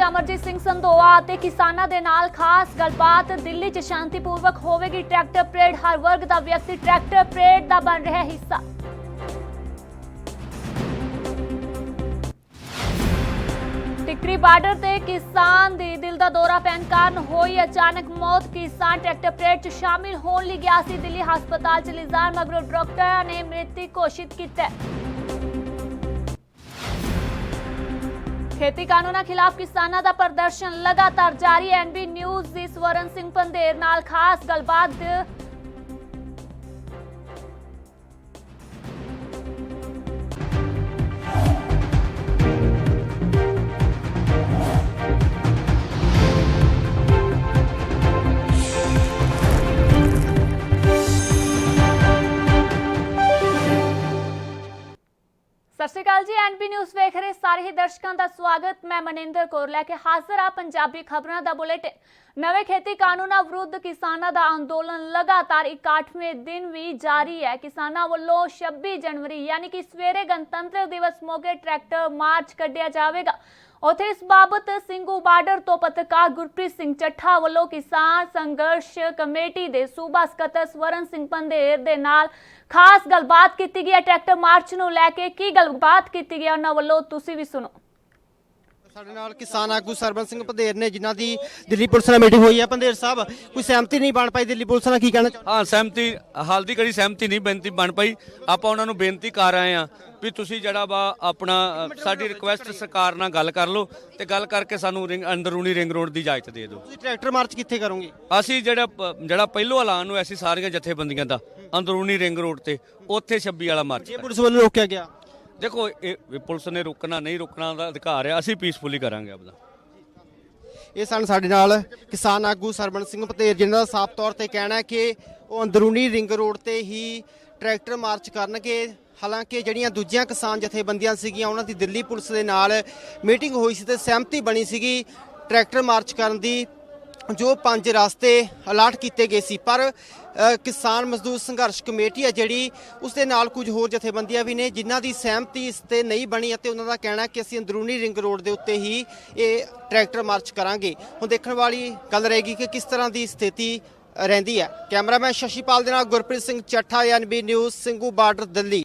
अमरजीत सिंह संधोआ ਅਤੇ ਕਿਸਾਨਾਂ ਦੇ ਨਾਲ ਖਾਸ ਗੱਲਬਾਤ। ਦਿੱਲੀ 'ਚ ਸ਼ਾਂਤੀਪੂਰਵਕ ਹੋਵੇਗੀ ਟਰੈਕਟਰ ਪਰੇਡ। ਹਰ ਵਰਗ ਦਾ ਵਿਅਕਤੀ ਟਰੈਕਟਰ ਪਰੇਡ ਦਾ ਬਣ ਰਿਹਾ ਹਿੱਸਾ। टिकरी बार्डर ते किसान दी दिल दा दौरा पैन कारण होई अचानक मौत। किसान ट्रैक्टर परेड च शामिल होने लई गया सी। दिल्ली हस्पताल च लिजाण मगरों डॉक्टर ने मृत्यु घोषित कीता। खेती कानूना खिलाफ किसानां दा प्रदर्शन लगातार जारी। एनबी न्यूज़ दी स्वरण सिंह पंधेर नाल खास गलबात। सत श्री अकाल जी। एनबी न्यूज़ वेख रहे सारे ही दर्शकों का स्वागत। मैं मनिंदर कौर लैके हाजिर आ पंजाबी खबरों का बुलेटिन। नवे खेती कानूनों विरुद्ध किसानों का अंदोलन लगातार 61वें दिन भी जारी है। किसानों वालों 26 जनवरी यानी कि सवेरे गणतंत्र दिवस मौके ट्रैक्टर मार्च कढ़िया जाएगा। उत्थे इस बाबत ਸਿੰਘੂ ਬਾਰਡਰ तो पत्रकार गुरप्रीत सिंह ਚੱਠਾ वालों किसान संघर्ष कमेटी के सूबा ਸਕੱਤਰ स्वरण सिंह पंधेर दे नाल खास गलबात की गई है। ट्रैक्टर मार्च नूं लैके की गलबात की गई उन्हां वालों, तुसीं भी सुनो। ਸਾਡੇ ਨਾਲ ਕਿਸਾਨ ਆਗੂ ਸਰਬਨ ਸਿੰਘ ਪੰਧੇਰ ਨੇ ਜਿਨ੍ਹਾਂ ਦੀ ਦਿੱਲੀ ਪੁਲਿਸ ਨਾਲ ਮੀਟਿੰਗ ਹੋਈ ਹੈ। ਪੰਧੇਰ ਸਾਹਿਬ, ਕੋਈ ਸਹਿਮਤੀ ਨਹੀਂ ਬਣ ਪਾਈ ਦਿੱਲੀ ਪੁਲਿਸ ਨਾਲ, ਕੀ ਕਹਿਣਾ ਚਾਹੁੰਦੇ? ਹਾਂ, ਸਹਿਮਤੀ ਹਾਲ ਦੀ ਘੜੀ ਸਹਿਮਤੀ ਨਹੀਂ ਬੇਨਤੀ ਬਣ ਪਾਈ। ਆਪਾਂ ਉਹਨਾਂ ਨੂੰ ਬੇਨਤੀ ਕਰ ਆਏ ਆ ਵੀ ਤੁਸੀਂ ਜਿਹੜਾ ਵਾ ਆਪਣਾ ਸਾਡੀ ਰਿਕੁਐਸਟ ਸਰਕਾਰ ਨਾਲ ਗੱਲ ਕਰ ਲਓ ਤੇ ਗੱਲ ਕਰਕੇ ਸਾਨੂੰ ਅੰਦਰੂਨੀ ਰਿੰਗ ਰੋਡ ਦੀ ਇਜਾਜ਼ਤ ਦੇ ਦਿਓ। ਤੁਸੀਂ ਟਰੈਕਟਰ ਮਾਰਚ ਕਿੱਥੇ ਕਰੋਗੇ? ਅਸੀਂ ਜਿਹੜਾ ਪਹਿਲੋ ਐਲਾਨ ਹੋਇਆ ਸੀ ਸਾਰੀਆਂ ਜਥੇਬੰਦੀਆਂ ਦਾ ਅੰਦਰੂਨੀ ਰਿੰਗ ਰੋਡ ਤੇ, ਉੱਥੇ 26 ਵਾਲਾ ਮਾਰਚ। ਇਹ ਪੁਲਿਸ ਵੱਲੋਂ ਰੋਕਿਆ ਗਿਆ? ਦੇਖੋ, ਇਹ ਪੁਲਿਸ ਨੇ ਰੋਕਣਾ ਨਹੀਂ ਰੋਕਣਾ ਦਾ ਅਧਿਕਾਰ ਹੈ, ਅਸੀਂ ਪੀਸਫੁਲੀ ਕਰਾਂਗੇ ਆਪਦਾ। ਇਹ ਸਨ ਸਾਡੇ ਨਾਲ ਕਿਸਾਨ ਆਗੂ ਸਰਬਨ ਸਿੰਘ ਪੰਧੇਰ, ਜਿਨ੍ਹਾਂ ਦਾ ਸਾਫ਼ ਤੌਰ ਤੇ ਕਹਿਣਾ ਹੈ ਕਿ ਉਹ ਅੰਦਰੂਨੀ ਰਿੰਗ ਰੋਡ ਤੇ ਹੀ ਟਰੈਕਟਰ ਮਾਰਚ ਕਰਨਗੇ। ਹਾਲਾਂਕਿ ਜਿਹੜੀਆਂ ਦੂਜੀਆਂ ਕਿਸਾਨ ਜਥੇਬੰਦੀਆਂ ਸੀਗੀਆਂ ਉਹਨਾਂ ਦੀ ਦਿੱਲੀ ਪੁਲਿਸ ਦੇ ਨਾਲ ਮੀਟਿੰਗ ਹੋਈ ਸੀ ਤੇ ਸਹਿਮਤੀ ਬਣੀ ਸੀਗੀ ਟਰੈਕਟਰ ਮਾਰਚ ਕਰਨ ਦੀ, ਜੋ 5 ਰਸਤੇ ਅਲਾਟ ਕੀਤੇ ਗਏ ਸੀ। ਪਰ ਕਿਸਾਨ ਮਜ਼ਦੂਰ ਸੰਘਰਸ਼ ਕਮੇਟੀ ਹੈ ਜਿਹੜੀ, ਉਸ ਦੇ ਨਾਲ ਕੁਝ ਹੋਰ ਜਥੇਬੰਦੀਆਂ ਵੀ ਨੇ ਜਿਨ੍ਹਾਂ ਦੀ ਸਹਿਮਤੀ ਇਸ ਤੇ ਨਹੀਂ ਬਣੀ ਅਤੇ ਉਹਨਾਂ ਦਾ ਕਹਿਣਾ ਕਿ ਅਸੀਂ ਅੰਦਰੂਨੀ ਰਿੰਗ ਰੋਡ ਦੇ ਉੱਤੇ ਹੀ ਇਹ ਟਰੈਕਟਰ ਮਾਰਚ ਕਰਾਂਗੇ। ਹੁਣ ਦੇਖਣ ਵਾਲੀ ਗੱਲ ਰਹੇਗੀ ਕਿ ਕਿਸ ਤਰ੍ਹਾਂ ਦੀ ਸਥਿਤੀ ਰਹਿੰਦੀ ਹੈ। ਕੈਮਰਾਮੈਨ ਸ਼ਸ਼ੀਪਾਲ ਦੇ ਨਾਲ ਗੁਰਪ੍ਰੀਤ ਸਿੰਘ ਚੱਠਾ, ਐਨਬੀ ਨਿਊਜ਼, ਸਿੰਘੂ ਬਾਰਡਰ, ਦਿੱਲੀ।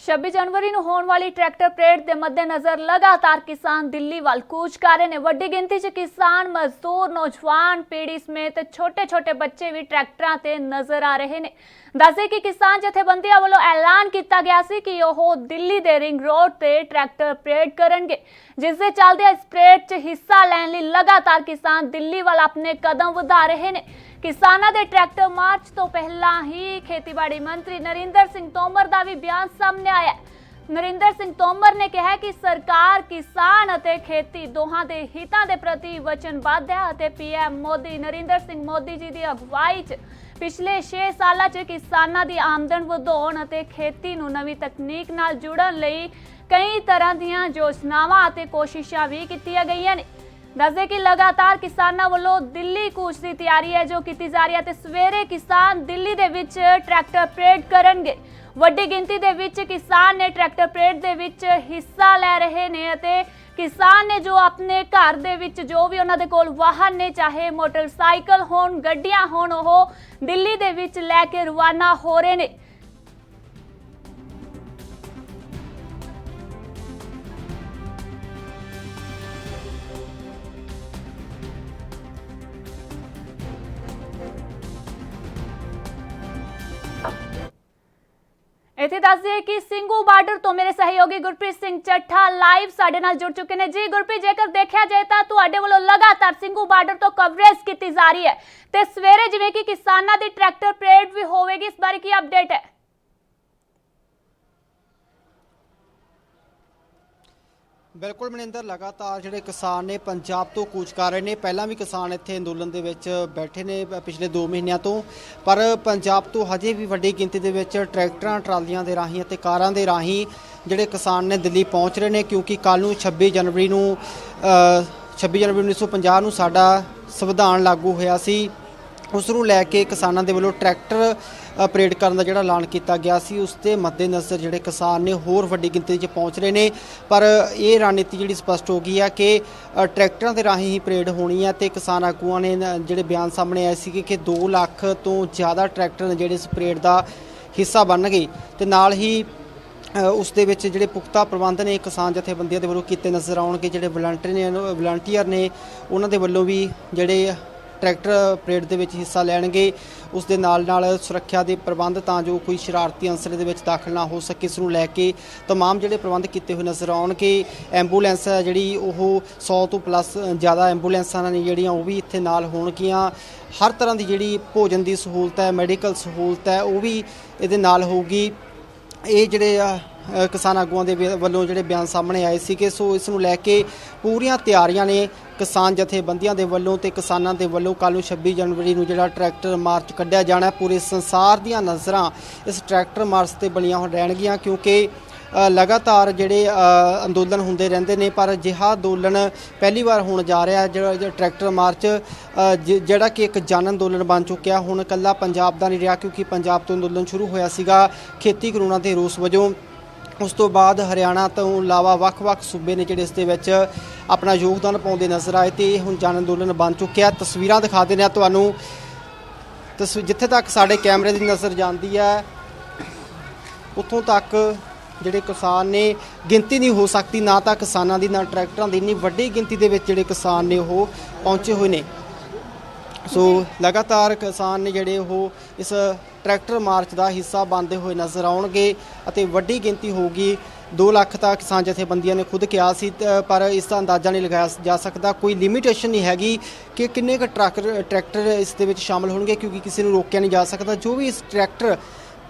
26 जनवरी ਨੂੰ ਹੋਣ ਵਾਲੀ ਟਰੈਕਟਰ ਪਰੇਡ ਦੇ ਮੱਦੇਨਜ਼ਰ ਲਗਾਤਾਰ ਕਿਸਾਨ ਦਿੱਲੀ ਵੱਲ ਕੂਚ ਕਰ ਰਹੇ ਨੇ। ਵੱਡੀ ਗਿਣਤੀ 'ਚ ਕਿਸਾਨ ਮਜ਼ਦੂਰ, ਨੌਜਵਾਨ ਪੀੜ੍ਹੀ ਸਮੇਤ ਛੋਟੇ-ਛੋਟੇ ਬੱਚੇ ਵੀ ਟਰੈਕਟਰਾਂ ਤੇ ਨਜ਼ਰ ਆ ਰਹੇ ਨੇ। ਦੱਸੇ ਕਿ ਕਿਸਾਨ ਜਥੇਬੰਦੀਆਂ ਵੱਲੋਂ ਐਲਾਨ ਕੀਤਾ ਗਿਆ ਸੀ ਕਿ ਉਹ ਦਿੱਲੀ ਦੇ ਰਿੰਗ ਰੋਡ ਤੇ ਟਰੈਕਟਰ ਪਰੇਡ ਕਰਨਗੇ, ਜਿਸ ਦੇ ਚੱਲਦੇ ਇਸ ਪਰੇਡ 'ਚ ਹਿੱਸਾ ਲੈਣ ਲਈ ਲਗਾਤਾਰ ਕਿਸਾਨ ਦਿੱਲੀ ਵੱਲ ਆਪਣੇ ਕਦਮ ਵਧਾ ਰਹੇ ਨੇ। किसानों के ट्रैक्टर मार्च तो पहला ही खेतीबाड़ी मंत्री नरिंदर सिंह तोमर का भी बयान सामने आया। नरिंदर सिंह तोमर ने कहा कि सरकार किसान और खेती दोहां दे हितां दे प्रति वचनबद्ध है। पीएम मोदी नरिंदर सिंह मोदी जी की अगवाई च पिछले 6 साल च किसानां दी आमदन वधाउण अते खेती नूं नवीं तकनीक नाल जुड़न लई कई तरह दीयां योजनावां अते कोशिशां भी कीतीआं गईआं ने। दसदे कि लगातार किसानों वालों दिल्ली कूच की तैयारी है जो की जा रही है ते सवेरे किसान दिल्ली दे विच ट्रैक्टर परेड करनगे। वड्डी गिनती दे विच किसान ने ट्रैक्टर परेड दे विच हिस्सा ले रहे ने अते किसान ने जो अपने घर दे विच जो भी उन्हां दे कोल वाहन ने, चाहे मोटरसाइकिल होण, गड्डियां होण, ओह दिल्ली दे विच लैके रवाना हो रहे ने। इत्थे दस दिए कि ਸਿੰਘੂ ਬਾਰਡਰ तो मेरे सहयोगी गुरप्रीत सिंह ਚੱਠਾ लाइव साडे नाल जुड़ चुके हैं। जी गुरप्रीत, जेकर देखा जाए तो तुहाडे वल्लों लगातार ਸਿੰਘੂ बार्डर तो कवरेज की जा रही है ते सवेरे जिवें कि किसानां दी ट्रैक्टर परेड भी होवेगी, इस बारे की अपडेट है? ਬਿਲਕੁਲ ਮਨਿੰਦਰ, ਲਗਾਤਾਰ ਜਿਹੜੇ ਕਿਸਾਨ ਨੇ ਪੰਜਾਬ ਤੋਂ ਕੂਚ ਕਰ ਰਹੇ ਨੇ। ਪਹਿਲਾਂ ਵੀ ਕਿਸਾਨ ਇੱਥੇ ਅੰਦੋਲਨ ਦੇ ਵਿੱਚ ਬੈਠੇ ਨੇ ਪਿਛਲੇ 2 ਮਹੀਨਿਆਂ ਤੋਂ, ਪਰ ਪੰਜਾਬ ਤੋਂ ਹਜੇ ਵੀ ਵੱਡੀ ਗਿਣਤੀ ਦੇ ਵਿੱਚ ਟਰੈਕਟਰਾਂ, ਟਰਾਲੀਆਂ ਦੇ ਰਾਹੀਂ ਅਤੇ ਕਾਰਾਂ ਦੇ ਰਾਹੀਂ ਜਿਹੜੇ ਕਿਸਾਨ ਨੇ ਦਿੱਲੀ ਪਹੁੰਚ ਰਹੇ ਨੇ, ਕਿਉਂਕਿ ਕੱਲ੍ਹ ਨੂੰ 26 ਜਨਵਰੀ 1950 ਨੂੰ ਸਾਡਾ ਸੰਵਿਧਾਨ ਲਾਗੂ ਹੋਇਆ ਸੀ ਉਸ ਨੂੰ ਲੈ ਕੇ ਕਿਸਾਨਾਂ ਦੇ ਵੱਲੋਂ ਟਰੈਕਟਰ ਪਰੇਡ ਕਰਨ ਦਾ ਜਿਹੜਾ ਐਲਾਨ ਕੀਤਾ ਗਿਆ ਸੀ, ਉਸ ਦੇ ਮੱਦੇਨਜ਼ਰ ਜਿਹੜੇ ਕਿਸਾਨ ਨੇ ਹੋਰ ਵੱਡੀ ਗਿਣਤੀ 'ਚ ਪਹੁੰਚ ਰਹੇ ਨੇ। ਪਰ ਇਹ ਰਣਨੀਤੀ ਜਿਹੜੀ ਸਪਸ਼ਟ ਹੋ ਗਈ ਹੈ ਕਿ ਟਰੈਕਟਰਾਂ ਦੇ ਰਾਹੀਂ ਹੀ ਪਰੇਡ ਹੋਣੀ ਹੈ ਤੇ ਕਿਸਾਨ ਆਗੂਆਂ ਨੇ ਜਿਹੜੇ ਬਿਆਨ ਸਾਹਮਣੇ ਆਏ ਸੀ ਕਿ 2 ਲੱਖ ਤੋਂ ਜ਼ਿਆਦਾ ਟਰੈਕਟਰ ਨੇ ਜਿਹੜੇ ਇਸ ਪਰੇਡ ਦਾ ਹਿੱਸਾ ਬਣਨਗੇ ਤੇ ਨਾਲ ਹੀ ਉਸ ਦੇ ਵਿੱਚ ਜਿਹੜੇ ਪੁਖਤਾ ਪ੍ਰਬੰਧ ਨੇ ਕਿਸਾਨ ਜਥੇਬੰਦੀਆਂ ਦੇ ਵੱਲੋਂ ਕੀਤੇ ਨਜ਼ਰ ਆਉਣਗੇ। ਜਿਹੜੇ ਵਲੰਟੀਅਰ ਨੇ ਉਹਨਾਂ ਦੇ ਵੱਲੋਂ ਵੀ ਜਿਹੜੇ ਟਰੈਕਟਰ ਪਰੇਡ ਦੇ ਵਿੱਚ ਹਿੱਸਾ ਲੈਣਗੇ। ਉਸ ਦੇ ਨਾਲ ਸੁਰੱਖਿਆ ਦੇ ਪ੍ਰਬੰਧ ਤਾਂ ਜੋ ਕੋਈ ਸ਼ਰਾਰਤੀ ਅੰਸਰ ਦੇ ਵਿੱਚ ਦਾਖਲ ਨਾ ਹੋ ਸਕੇ, ਇਸ ਨੂੰ ਲੈ ਕੇ तमाम ਜਿਹੜੇ ਪ੍ਰਬੰਧ ਕੀਤੇ ਹੋਏ ਨਜ਼ਰ ਆਉਣਗੇ। ਐਂਬੂਲੈਂਸ ਹੈ ਜਿਹੜੀ ਉਹ 100 ਤੋਂ ਪਲੱਸ ਜ਼ਿਆਦਾ ਐਂਬੂਲੈਂਸਾਂ ਨੇ ਜਿਹੜੀਆਂ ਉਹ ਵੀ ਇੱਥੇ ਨਾਲ ਹੋਣਗੀਆਂ। ਹਰ ਤਰ੍ਹਾਂ ਦੀ ਜਿਹੜੀ ਭੋਜਨ ਦੀ ਸਹੂਲਤ ਹੈ, ਮੈਡੀਕਲ ਸਹੂਲਤ ਹੈ, ਉਹ ਵੀ ਇਹਦੇ ਨਾਲ ਹੋਊਗੀ। ਇਹ ਜਿਹੜੇ ਕਿਸਾਨ ਆਗੂਆਂ ਦੇ ਵੱਲੋਂ ਜਿਹੜੇ ਬਿਆਨ ਸਾਹਮਣੇ ਆਏ ਸੀਗੇ, ਸੋ ਇਸ ਨੂੰ ਲੈ ਕੇ ਪੂਰੀਆਂ ਤਿਆਰੀਆਂ ਨੇ ਕਿਸਾਨ ਜਥੇਬੰਦੀਆਂ ਦੇ ਵੱਲੋਂ ਤੇ ਕਿਸਾਨਾਂ ਦੇ ਵੱਲੋਂ। ਕੱਲ੍ਹ ਨੂੰ 26 ਜਨਵਰੀ ਨੂੰ ਜਿਹੜਾ ਟਰੈਕਟਰ ਮਾਰਚ ਕੱਢਿਆ ਜਾਣਾ, ਪੂਰੇ ਸੰਸਾਰ ਦੀਆਂ ਨਜ਼ਰਾਂ ਇਸ ਟਰੈਕਟਰ ਮਾਰਚ ਤੇ ਬਣੀਆਂ ਹੋ ਰਹਿਣਗੀਆਂ ਕਿਉਂਕਿ ਲਗਾਤਾਰ ਜਿਹੜੇ ਅੰਦੋਲਨ ਹੁੰਦੇ ਰਹਿੰਦੇ ਨੇ, ਪਰ ਅਜਿਹਾ ਅੰਦੋਲਨ ਪਹਿਲੀ ਵਾਰ ਹੋਣ ਜਾ ਰਿਹਾ ਜਿਹੜਾ ਟਰੈਕਟਰ ਮਾਰਚ ਜਿਹੜਾ ਕਿ ਇੱਕ ਜਨ ਅੰਦੋਲਨ ਬਣ ਚੁੱਕਿਆ। ਹੁਣ ਇਕੱਲਾ ਪੰਜਾਬ ਦਾ ਨਹੀਂ ਰਿਹਾ ਕਿਉਂਕਿ ਪੰਜਾਬ ਤੋਂ ਅੰਦੋਲਨ ਸ਼ੁਰੂ ਹੋਇਆ ਸੀਗਾ ਖੇਤੀ ਕਾਨੂੰਨਾਂ ਦੇ ਰੋਸ ਵਜੋਂ। ਉਸ ਤੋਂ ਬਾਅਦ ਹਰਿਆਣਾ ਤੋਂ ਇਲਾਵਾ ਵੱਖ-ਵੱਖ ਸੂਬੇ ਨੇ ਜਿਹੜੇ ਇਸ ਦੇ ਵਿੱਚ ਆਪਣਾ ਯੋਗਦਾਨ ਪਾਉਂਦੇ ਨਜ਼ਰ ਆਏ ਤੇ ਹੁਣ ਜਨ ਅੰਦੋਲਨ ਬਣ ਚੁੱਕਿਆ। ਤਸਵੀਰਾਂ ਦਿਖਾ ਦਿੰਦੇ ਹਾਂ ਤੁਹਾਨੂੰ, ਜਿੱਥੇ ਤੱਕ ਸਾਡੇ ਕੈਮਰੇ ਦੀ ਨਜ਼ਰ ਜਾਂਦੀ ਹੈ ਉੱਥੋਂ ਤੱਕ ਜਿਹੜੇ ਕਿਸਾਨ ਨੇ ਗਿਣਤੀ ਨਹੀਂ ਹੋ ਸਕਦੀ, ਨਾ ਤਾਂ ਕਿਸਾਨਾਂ ਦੀ ਨਾ ਟਰੈਕਟਰਾਂ ਦੀ। ਇੰਨੀ ਵੱਡੀ ਗਿਣਤੀ ਦੇ ਵਿੱਚ ਜਿਹੜੇ ਕਿਸਾਨ ਨੇ ਉਹ ਪਹੁੰਚੇ ਹੋਏ ਨੇ। ਸੋ ਲਗਾਤਾਰ ਕਿਸਾਨ ਨੇ ਜਿਹੜੇ ਉਹ ਇਸ ਟਰੈਕਟਰ ਮਾਰਚ ਦਾ ਹਿੱਸਾ ਬਣਦੇ ਹੋਏ ਨਜ਼ਰ ਆਉਣਗੇ ਅਤੇ ਵੱਡੀ ਗਿਣਤੀ ਹੋਊਗੀ। 2 ਲੱਖ ਤਾਂ ਕਿਸਾਨ ਜਥੇਬੰਦੀਆਂ ਨੇ ਖੁਦ ਕਿਹਾ ਸੀ, ਪਰ ਇਸ ਦਾ ਅੰਦਾਜ਼ਾ ਨਹੀਂ ਲਗਾਇਆ ਜਾ ਸਕਦਾ। ਕੋਈ ਲਿਮਿਟੇਸ਼ਨ ਨਹੀਂ ਹੈਗੀ ਕਿ ਕਿੰਨੇ ਕੁ ਟਰੈਕਟਰ ਇਸ ਦੇ ਵਿੱਚ ਸ਼ਾਮਲ ਹੋਣਗੇ ਕਿਉਂਕਿ ਕਿਸੇ ਨੂੰ ਰੋਕਿਆ ਨਹੀਂ ਜਾ ਸਕਦਾ। ਜੋ ਵੀ ਇਸ ਟਰੈਕਟਰ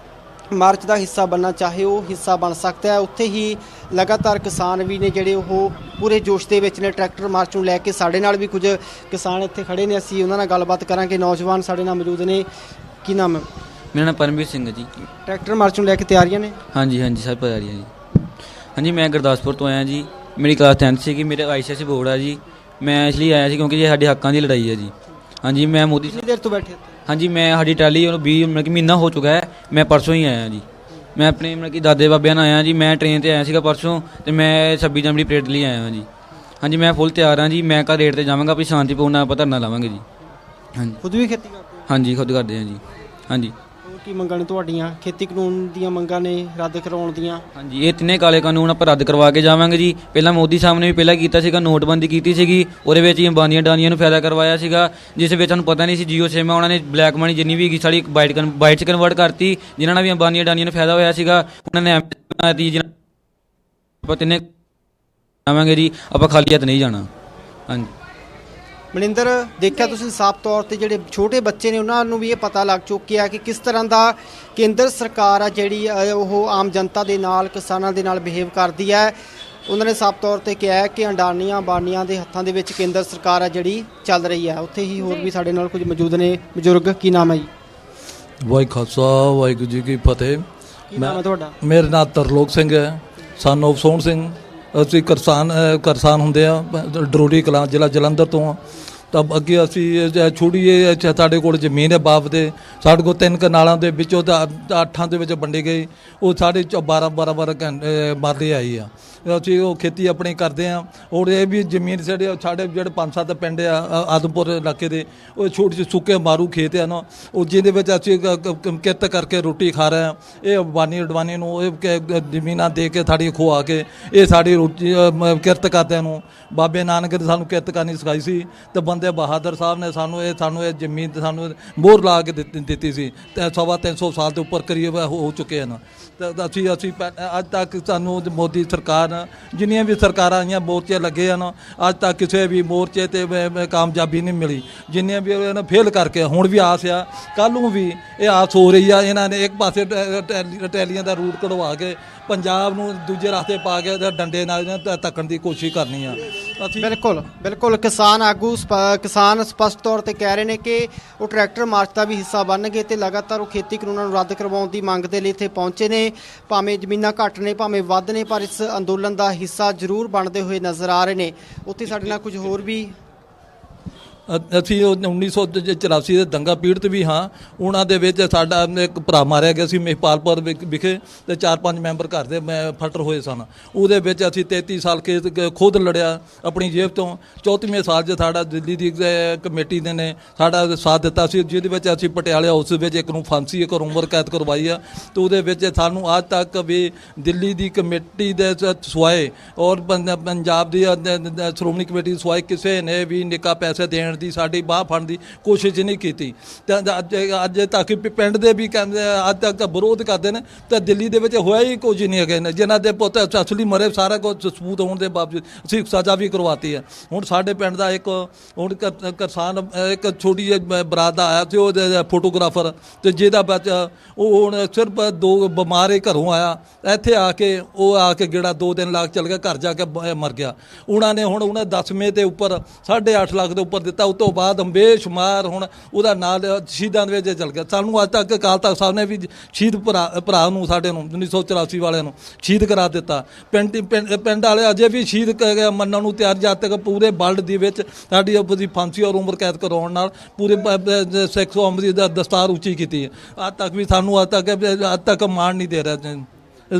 ਮਾਰਚ ਦਾ ਹਿੱਸਾ ਬਣਨਾ ਚਾਹੇ ਉਹ ਹਿੱਸਾ ਬਣ ਸਕਦਾ ਹੈ। ਉੱਥੇ ਹੀ ਲਗਾਤਾਰ ਕਿਸਾਨ ਵੀ ਨੇ ਜਿਹੜੇ ਉਹ ਪੂਰੇ ਜੋਸ਼ ਦੇ ਵਿੱਚ ਨੇ ਟਰੈਕਟਰ ਮਾਰਚ ਨੂੰ ਲੈ ਕੇ। ਸਾਡੇ ਨਾਲ ਵੀ ਕੁਝ ਕਿਸਾਨ ਇੱਥੇ ਖੜੇ ਨੇ, ਅਸੀਂ ਉਹਨਾਂ ਨਾਲ ਗੱਲਬਾਤ ਕਰਾਂਗੇ। ਨੌਜਵਾਨ ਸਾਡੇ ਨਾਲ ਮੌਜੂਦ ਨੇ। ਕੀ ਨਾਮ ਹੈ? ਮੇਰਾ ਨਾਮ ਪਰਮਵੀਰ ਸਿੰਘ ਹੈ ਜੀ। ਟਰੈਕਟਰ ਮਾਰਚ ਨੂੰ ਲੈ ਕੇ ਤਿਆਰੀਆਂ ਨੇ? ਹਾਂਜੀ ਹਾਂਜੀ ਸਭ ਤਿਆਰੀਆਂ ਜੀ। ਹਾਂਜੀ ਮੈਂ ਗੁਰਦਾਸਪੁਰ ਤੋਂ ਆਇਆ ਜੀ। ਮੇਰੀ ਕਲਾਸ 10th ਸੀਗੀ, ਮੇਰੇ ICSE ਬੋਰਡ ਆ ਜੀ। ਮੈਂ ਇਸ ਲਈ ਆਇਆ ਸੀ ਕਿਉਂਕਿ ਇਹ ਸਾਡੇ ਹੱਕਾਂ ਦੀ ਲੜਾਈ ਹੈ ਜੀ। ਹਾਂਜੀ ਮੈਂ ਮੋਦੀ ਕਿੰਨੀ ਦੇਰ ਤੋਂ ਬੈਠੇ? ਹਾਂਜੀ ਮੈਂ ਸਾਡੀ ਟਰਾਲੀ ਉਹਨੂੰ 20 ਮਤਲਬ ਕਿ ਮਹੀਨਾ ਹੋ ਚੁੱਕਾ ਹੈ। ਮੈਂ ਪਰਸੋਂ ਹੀ ਆਇਆ ਜੀ। ਮੈਂ ਆਪਣੇ ਮਤਲਬ ਕਿ ਦਾਦੇ ਬਾਬਿਆਂ ਨਾਲ ਆਇਆ ਜੀ। ਮੈਂ ਟ੍ਰੇਨ 'ਤੇ ਆਇਆ ਸੀਗਾ ਪਰਸੋਂ ਅਤੇ ਮੈਂ 26 ਜਨਵਰੀ ਪਰੇਡ ਲਈ ਆਇਆ ਜੀ। ਹਾਂਜੀ ਮੈਂ ਫੁੱਲ ਤਿਆਰ ਹਾਂ ਜੀ। ਮੈਂ ਕੱਲ੍ਹ ਰੇਟ 'ਤੇ ਜਾਵਾਂਗਾ ਵੀ ਸ਼ਾਂਤੀਪੂਰਨ ਆਪਾਂ ਧਰਨਾ ਲਾਵਾਂਗੇ ਜੀ। ਹਾਂਜੀ ਖੁਦ ਵੀ ਖੇਤੀ ਕਰਦੇ ਹੋ? ਹਾਂਜੀ ਖੁਦ ਕਰਦੇ ਹਾਂ ਜੀ। ਹਾਂਜੀ ਹੋਰ ਕੀ ਮੰਗਾਂ ਨੇ ਤੁਹਾਡੀਆਂ? ਖੇਤੀ ਕਾਨੂੰਨ ਦੀਆਂ ਮੰਗਾਂ ਨੇ ਰੱਦ ਕਰਵਾਉਣ ਦੀਆਂ? ਹਾਂਜੀ ਇਹ ਤਿੰਨੇ ਕਾਲੇ ਕਾਨੂੰਨ ਆਪਾਂ ਰੱਦ ਕਰਵਾ ਕੇ ਜਾਵਾਂਗੇ ਜੀ। ਪਹਿਲਾਂ ਮੋਦੀ ਸਾਹਿਬ ਨੇ ਵੀ ਪਹਿਲਾਂ ਕੀਤਾ ਸੀਗਾ, ਨੋਟਬੰਦੀ ਕੀਤੀ ਸੀਗੀ, ਉਹਦੇ ਵਿੱਚ ਹੀ ਅੰਬਾਨੀਆਂ ਡਾਨੀਆਂ ਨੂੰ ਫਾਇਦਾ ਕਰਵਾਇਆ ਸੀਗਾ, ਜਿਸ ਵਿੱਚ ਸਾਨੂੰ ਪਤਾ ਨਹੀਂ ਸੀ। ਜੀਓ ਸਿਮ ਉਹਨਾਂ ਨੇ ਬਲੈਕ ਮਨੀ ਜਿੰਨੀ ਵੀ ਹੈਗੀ ਸਾਡੀ ਬਾਈਟ 'ਚ ਕਨਵਰਟ ਕਰਤੀ, ਜਿਨ੍ਹਾਂ ਨਾਲ ਵੀ ਅੰਬਾਨੀਆਂ ਡਾਨੀਆਂ ਨੂੰ ਫਾਇਦਾ ਹੋਇਆ ਸੀਗਾ ਉਹਨਾਂ ਨੇ ਬਣਾਤੀ। ਆਪਾਂ ਤਿੰਨੇ ਜਾਵਾਂਗੇ ਜੀ, ਆਪਾਂ ਖਾਲੀ ਹੱਥ ਨਹੀਂ ਜਾਣਾ। ਹਾਂਜੀ ਮਨਿੰਦਰ, ਦੇਖਿਆ ਤੁਸੀਂ ਸਾਫ਼ ਤੌਰ ਤੇ ਜਿਹੜੇ ਛੋਟੇ ਬੱਚੇ ਨੇ ਉਹਨਾਂ ਨੂੰ ਵੀ ਇਹ ਪਤਾ ਲੱਗ ਚੁੱਕਿਆ ਕਿ ਕਿਸ ਤਰ੍ਹਾਂ ਦਾ ਕੇਂਦਰ ਸਰਕਾਰ ਆ ਜਿਹੜੀ ਉਹ ਆਮ ਜਨਤਾ ਦੇ ਨਾਲ, ਕਿਸਾਨਾਂ ਦੇ ਨਾਲ ਬਿਹੇਵ ਕਰਦੀ ਹੈ। ਉਹਨਾਂ ਨੇ ਸਾਫ਼ ਤੌਰ ਤੇ ਕਿਹਾ ਕਿ ਅੰਡਾਨੀਆਂ ਅੰਬਾਨੀਆਂ ਦੇ ਹੱਥਾਂ ਦੇ ਵਿੱਚ ਕੇਂਦਰ ਸਰਕਾਰ ਆ ਜਿਹੜੀ ਚੱਲ ਰਹੀ ਹੈ। ਉੱਥੇ ਹੀ ਹੋਰ ਵੀ ਸਾਡੇ ਨਾਲ ਕੁਝ ਮੌਜੂਦ ਨੇ ਬਜ਼ੁਰਗ। ਕੀ ਨਾਮ ਹੈ ਜੀ? ਵਾਹਿ ਖਾਲਸਾ ਵਾਹਿਗੁਰੂ ਜੀ ਕੀ ਫਤਿਹ। ਕੀ ਨਾਮ ਹੈ ਤੁਹਾਡਾ? ਮੇਰਾ ਨਾਮ ਤਰਲੋਕ ਸਿੰਘ ਹੈ, ਸਨ ਆਫ ਸੋਹਣ ਸਿੰਘ। ਅਸੀਂ ਕਿਸਾਨ ਹੁੰਦੇ ਆ, ਡਰੋਰੀ ਕਲਾਂ ਜ਼ਿਲ੍ਹਾ ਜਲੰਧਰ ਤੋਂ ਆ। ਤਾਂ ਅੱਗੇ ਅਸੀਂ ਛੋੜੀਏ ਸਾਡੇ ਕੋਲ ਜ਼ਮੀਨ ਹੈ ਬਾਪ ਦੇ। ਸਾਡੇ ਕੋਲ 3 ਕਨਾਲਾਂ ਦੇ ਵਿੱਚੋਂ ਤਾਂ 8 ਦੇ ਵਿੱਚ ਵੰਡੇ ਗਏ। ਉਹ ਸਾਡੇ 12 ਘੰਟੇ ਮਰਲੇ ਆਈ ਆ। ਅਸੀਂ ਉਹ ਖੇਤੀ ਆਪਣੀ ਕਰਦੇ ਹਾਂ। ਔਰ ਇਹ ਵੀ ਜ਼ਮੀਨ ਸਾਡੇ ਜਿਹੜੇ 5-7 ਪਿੰਡ ਆ ਆਦਮਪੁਰ ਇਲਾਕੇ ਦੇ, ਉਹ ਛੋਟੇ ਜਿਹੇ ਸੁੱਕੇ ਮਾਰੂ ਖੇਤ ਆ ਨਾ, ਉਹ ਜਿਹਦੇ ਵਿੱਚ ਅਸੀਂ ਕਿਰਤ ਕਰਕੇ ਰੋਟੀ ਖਾ ਰਹੇ ਹਾਂ। ਇਹ ਅਡਵਾਨੀ ਨੂੰ ਇਹ ਜ਼ਮੀਨਾਂ ਦੇ ਕੇ ਸਾਡੀ ਖੁਆ ਕੇ ਇਹ ਸਾਡੀ ਰੋਟੀ ਕਿਰਤ ਕਰਦਿਆਂ ਨੂੰ ਬਾਬੇ ਨਾਨਕ ਨੇ ਸਾਨੂੰ ਕਿਰਤ ਕਰਨੀ ਸਿਖਾਈ ਸੀ। ਅਤੇ ਬੰਦੇ ਬਹਾਦਰ ਸਾਹਿਬ ਨੇ ਸਾਨੂੰ ਇਹ ਜ਼ਮੀਨ ਸਾਨੂੰ ਮੋਹਰ ਲਾ ਕੇ ਦਿੱਤੀ ਸੀ। ਅਤੇ 350 ਸਾਲ ਦੇ ਉੱਪਰ ਕਰੀਬ ਹੋ ਚੁੱਕੇ ਹਨ। ਤਾਂ ਅਸੀਂ ਅੱਜ ਤੱਕ ਸਾਨੂੰ ਮੋਦੀ ਸਰਕਾਰ ਜਿੰਨੀਆਂ ਵੀ ਸਰਕਾਰਾਂ ਆਈਆਂ ਮੋਰਚੇ ਲੱਗੇ ਹਨ, ਅੱਜ ਤੱਕ ਕਿਸੇ ਵੀ ਮੋਰਚੇ 'ਤੇ ਕਾਮਯਾਬੀ ਨਹੀਂ ਮਿਲੀ। ਜਿੰਨੀਆਂ ਵੀ ਇਹਨਾਂ ਫੇਲ ਕਰਕੇ ਹੁਣ ਵੀ ਆਸ ਆ, ਕੱਲ੍ਹ ਨੂੰ ਵੀ ਇਹ ਆਸ ਹੋ ਰਹੀ ਆ। ਇਹਨਾਂ ਨੇ ਇੱਕ ਪਾਸੇ ਟੈਲੀਆਂ ਦਾ ਰੂਟ ਕਢਵਾ ਕੇ ਪੰਜਾਬ ਨੂੰ ਦੂਜੇ ਰਸਤੇ ਪਾ ਕੇ ਡੰਡੇ ਨਾਲ ਧੱਕਣ ਦੀ ਕੋਸ਼ਿਸ਼ ਕਰਨੀ ਆ। ਅਸੀਂ ਬਿਲਕੁਲ ਕਿਸਾਨ ਆਗੂ ਕਿਸਾਨ ਸਪਸ਼ਟ ਤੌਰ ਤੇ ਕਹਿ ਰਹੇ ਨੇ ਕਿ ਉਹ ਟਰੈਕਟਰ ਮਾਰਚ ਦਾ ਵੀ ਹਿੱਸਾ ਬਣਨਗੇ ਤੇ ਲਗਾਤਾਰ ਉਹ ਖੇਤੀ ਕਾਨੂੰਨਾਂ ਨੂੰ ਰੱਦ ਕਰਵਾਉਣ ਦੀ ਮੰਗ ਦੇ ਲਈ ਇੱਥੇ ਪਹੁੰਚੇ ਨੇ। ਭਾਵੇਂ ਜ਼ਮੀਨਾਂ ਘੱਟ ਨੇ, ਭਾਵੇਂ ਵੱਧ ਨੇ, ਪਰ ਇਸ ਅੰਦੋਲਨ ਦਾ ਹਿੱਸਾ ਜ਼ਰੂਰ ਬਣਦੇ ਹੋਏ ਨਜ਼ਰ ਆ ਰਹੇ ਨੇ। ਉੱਥੇ ਸਾਡੇ ਨਾਲ ਕੁਝ ਹੋਰ ਵੀ ਅਸੀਂ 1984 ਦੇ ਦੰਗਾ ਪੀੜਤ ਵੀ ਹਾਂ। ਉਹਨਾਂ ਦੇ ਵਿੱਚ ਸਾਡਾ ਇੱਕ ਭਰਾ ਮਾਰਿਆ ਗਿਆ ਸੀ ਮਹਿਪਾਲਪੁਰ ਵਿਖੇ, ਤੇ 4-5 ਮੈਂਬਰ ਘਰ ਦੇ ਫੱਟਰ ਹੋਏ ਸਨ। ਉਹਦੇ ਵਿੱਚ ਅਸੀਂ 33 ਸਾਲ ਕੇਸ ਖੁਦ ਲੜਿਆ ਆਪਣੀ ਜੇਬ ਤੋਂ। 34ਵੇਂ ਸਾਲ 'ਚ ਸਾਡਾ ਦਿੱਲੀ ਦੀ ਕਮੇਟੀ ਨੇ ਸਾਡਾ ਸਾਥ ਦਿੱਤਾ ਸੀ, ਜਿਹਦੇ ਵਿੱਚ ਅਸੀਂ ਪਟਿਆਲੇ ਹਾਊਸ ਵਿੱਚ ਇੱਕ ਨੂੰ ਫਾਂਸੀ, ਇੱਕ ਉਮਰ ਕੈਦ ਕਰਵਾਈ ਆ। ਤੇ ਉਹਦੇ ਵਿੱਚ ਸਾਨੂੰ ਅੱਜ ਤੱਕ ਵੀ ਦਿੱਲੀ ਦੀ ਕਮੇਟੀ ਦੇ ਸਿਵਾਏ ਔਰ ਪੰਜਾਬ ਦੀ ਸ਼੍ਰੋਮਣੀ ਕਮੇਟੀ ਸਿਵਾਏ ਕਿਸੇ ਨੇ ਵੀ ਨਿੱਕਾ ਪੈਸੇ ਦੇਣ ਦੀ, ਸਾਡੀ ਬਾਹ ਫੜਨ ਦੀ ਕੋਸ਼ਿਸ਼ ਨਹੀਂ ਕੀਤੀ। ਤੇ ਅੱਜ ਤੱਕ ਪਿੰਡ ਦੇ ਵੀ ਕਹਿੰਦੇ ਅੱਜ ਤੱਕ ਵਿਰੋਧ ਕਰਦੇ ਨੇ, ਤੇ ਦਿੱਲੀ ਦੇ ਵਿੱਚ ਹੋਇਆ ਹੀ ਕੁਝ ਨਹੀਂ ਹੈਗਾ। ਜਿਨ੍ਹਾਂ ਦੇ ਪੁੱਤ ਅਸਲੀ ਮਰੇ ਸਾਰਾ ਕੁਝ ਸਬੂਤ ਹੋਣ ਦੇ ਬਾਵਜੂਦ ਅਸੀਂ ਸਜ਼ਾ ਵੀ ਕਰਵਾਤੀ ਹੈ। ਹੁਣ ਸਾਡੇ ਪਿੰਡ ਦਾ ਇੱਕ ਹੁਣ ਕਿਸਾਨ ਇੱਕ ਛੋਟੀ ਜਿਹੀ ਬਰਾਤ ਦਾ ਆਇਆ ਸੀ, ਉਹ ਫੋਟੋਗ੍ਰਾਫਰ, ਤੇ ਜਿਹਦਾ ਬੱਚਾ ਉਹ ਹੁਣ ਸਿਰਫ 2 ਬਿਮਾਰ ਘਰੋਂ ਆਇਆ, ਇੱਥੇ ਆ ਕੇ ਗੇੜਾ 2 ਦਿਨ ਲਾ ਕੇ ਚਲ ਗਿਆ, ਘਰ ਜਾ ਕੇ ਮਰ ਗਿਆ। ਉਹਨਾਂ ਨੇ 10ਵੇਂ ਦੇ ਉੱਪਰ 8.5 ਲੱਖ ਦੇ ਉੱਪਰ ਦਿੱਤਾ। ਉਸ ਤੋਂ ਬਾਅਦ ਬੇਸ਼ੁਮਾਰ ਹੁਣ ਉਹਦਾ ਨਾਲ ਸ਼ਹੀਦਾਂ ਦੇ ਵਿੱਚ ਚਲ ਗਿਆ। ਸਾਨੂੰ ਅੱਜ ਤੱਕ ਅਕਾਲ ਤਖਤ ਸਾਹਿਬ ਨੇ ਵੀ ਸ਼ਹੀਦ ਭਰਾ ਨੂੰ ਸਾਡੇ ਨੂੰ 1984 ਵਾਲਿਆਂ ਨੂੰ ਸ਼ਹੀਦ ਕਰਾ ਦਿੱਤਾ। ਪਿੰਡ ਵਾਲੇ ਅਜੇ ਵੀ ਸ਼ਹੀਦ ਮੰਨਣ ਨੂੰ ਤਿਆਰ, ਜਦ ਤੱਕ ਪੂਰੇ ਵਰਲਡ ਦੇ ਵਿੱਚ ਸਾਡੀ ਆਪਣੀ ਫਾਂਸੀ ਔਰ ਉਮਰ ਕੈਦ ਕਰਾਉਣ ਨਾਲ ਪੂਰੇ ਸਿੱਖ ਕੌਮ ਦੀ ਦਸਤਾਰ ਉੱਚੀ ਕੀਤੀ ਹੈ। ਅੱਜ ਤੱਕ ਵੀ ਸਾਨੂੰ ਅੱਜ ਤੱਕ ਮਾਣ ਨਹੀਂ ਦੇ ਰਿਹਾ।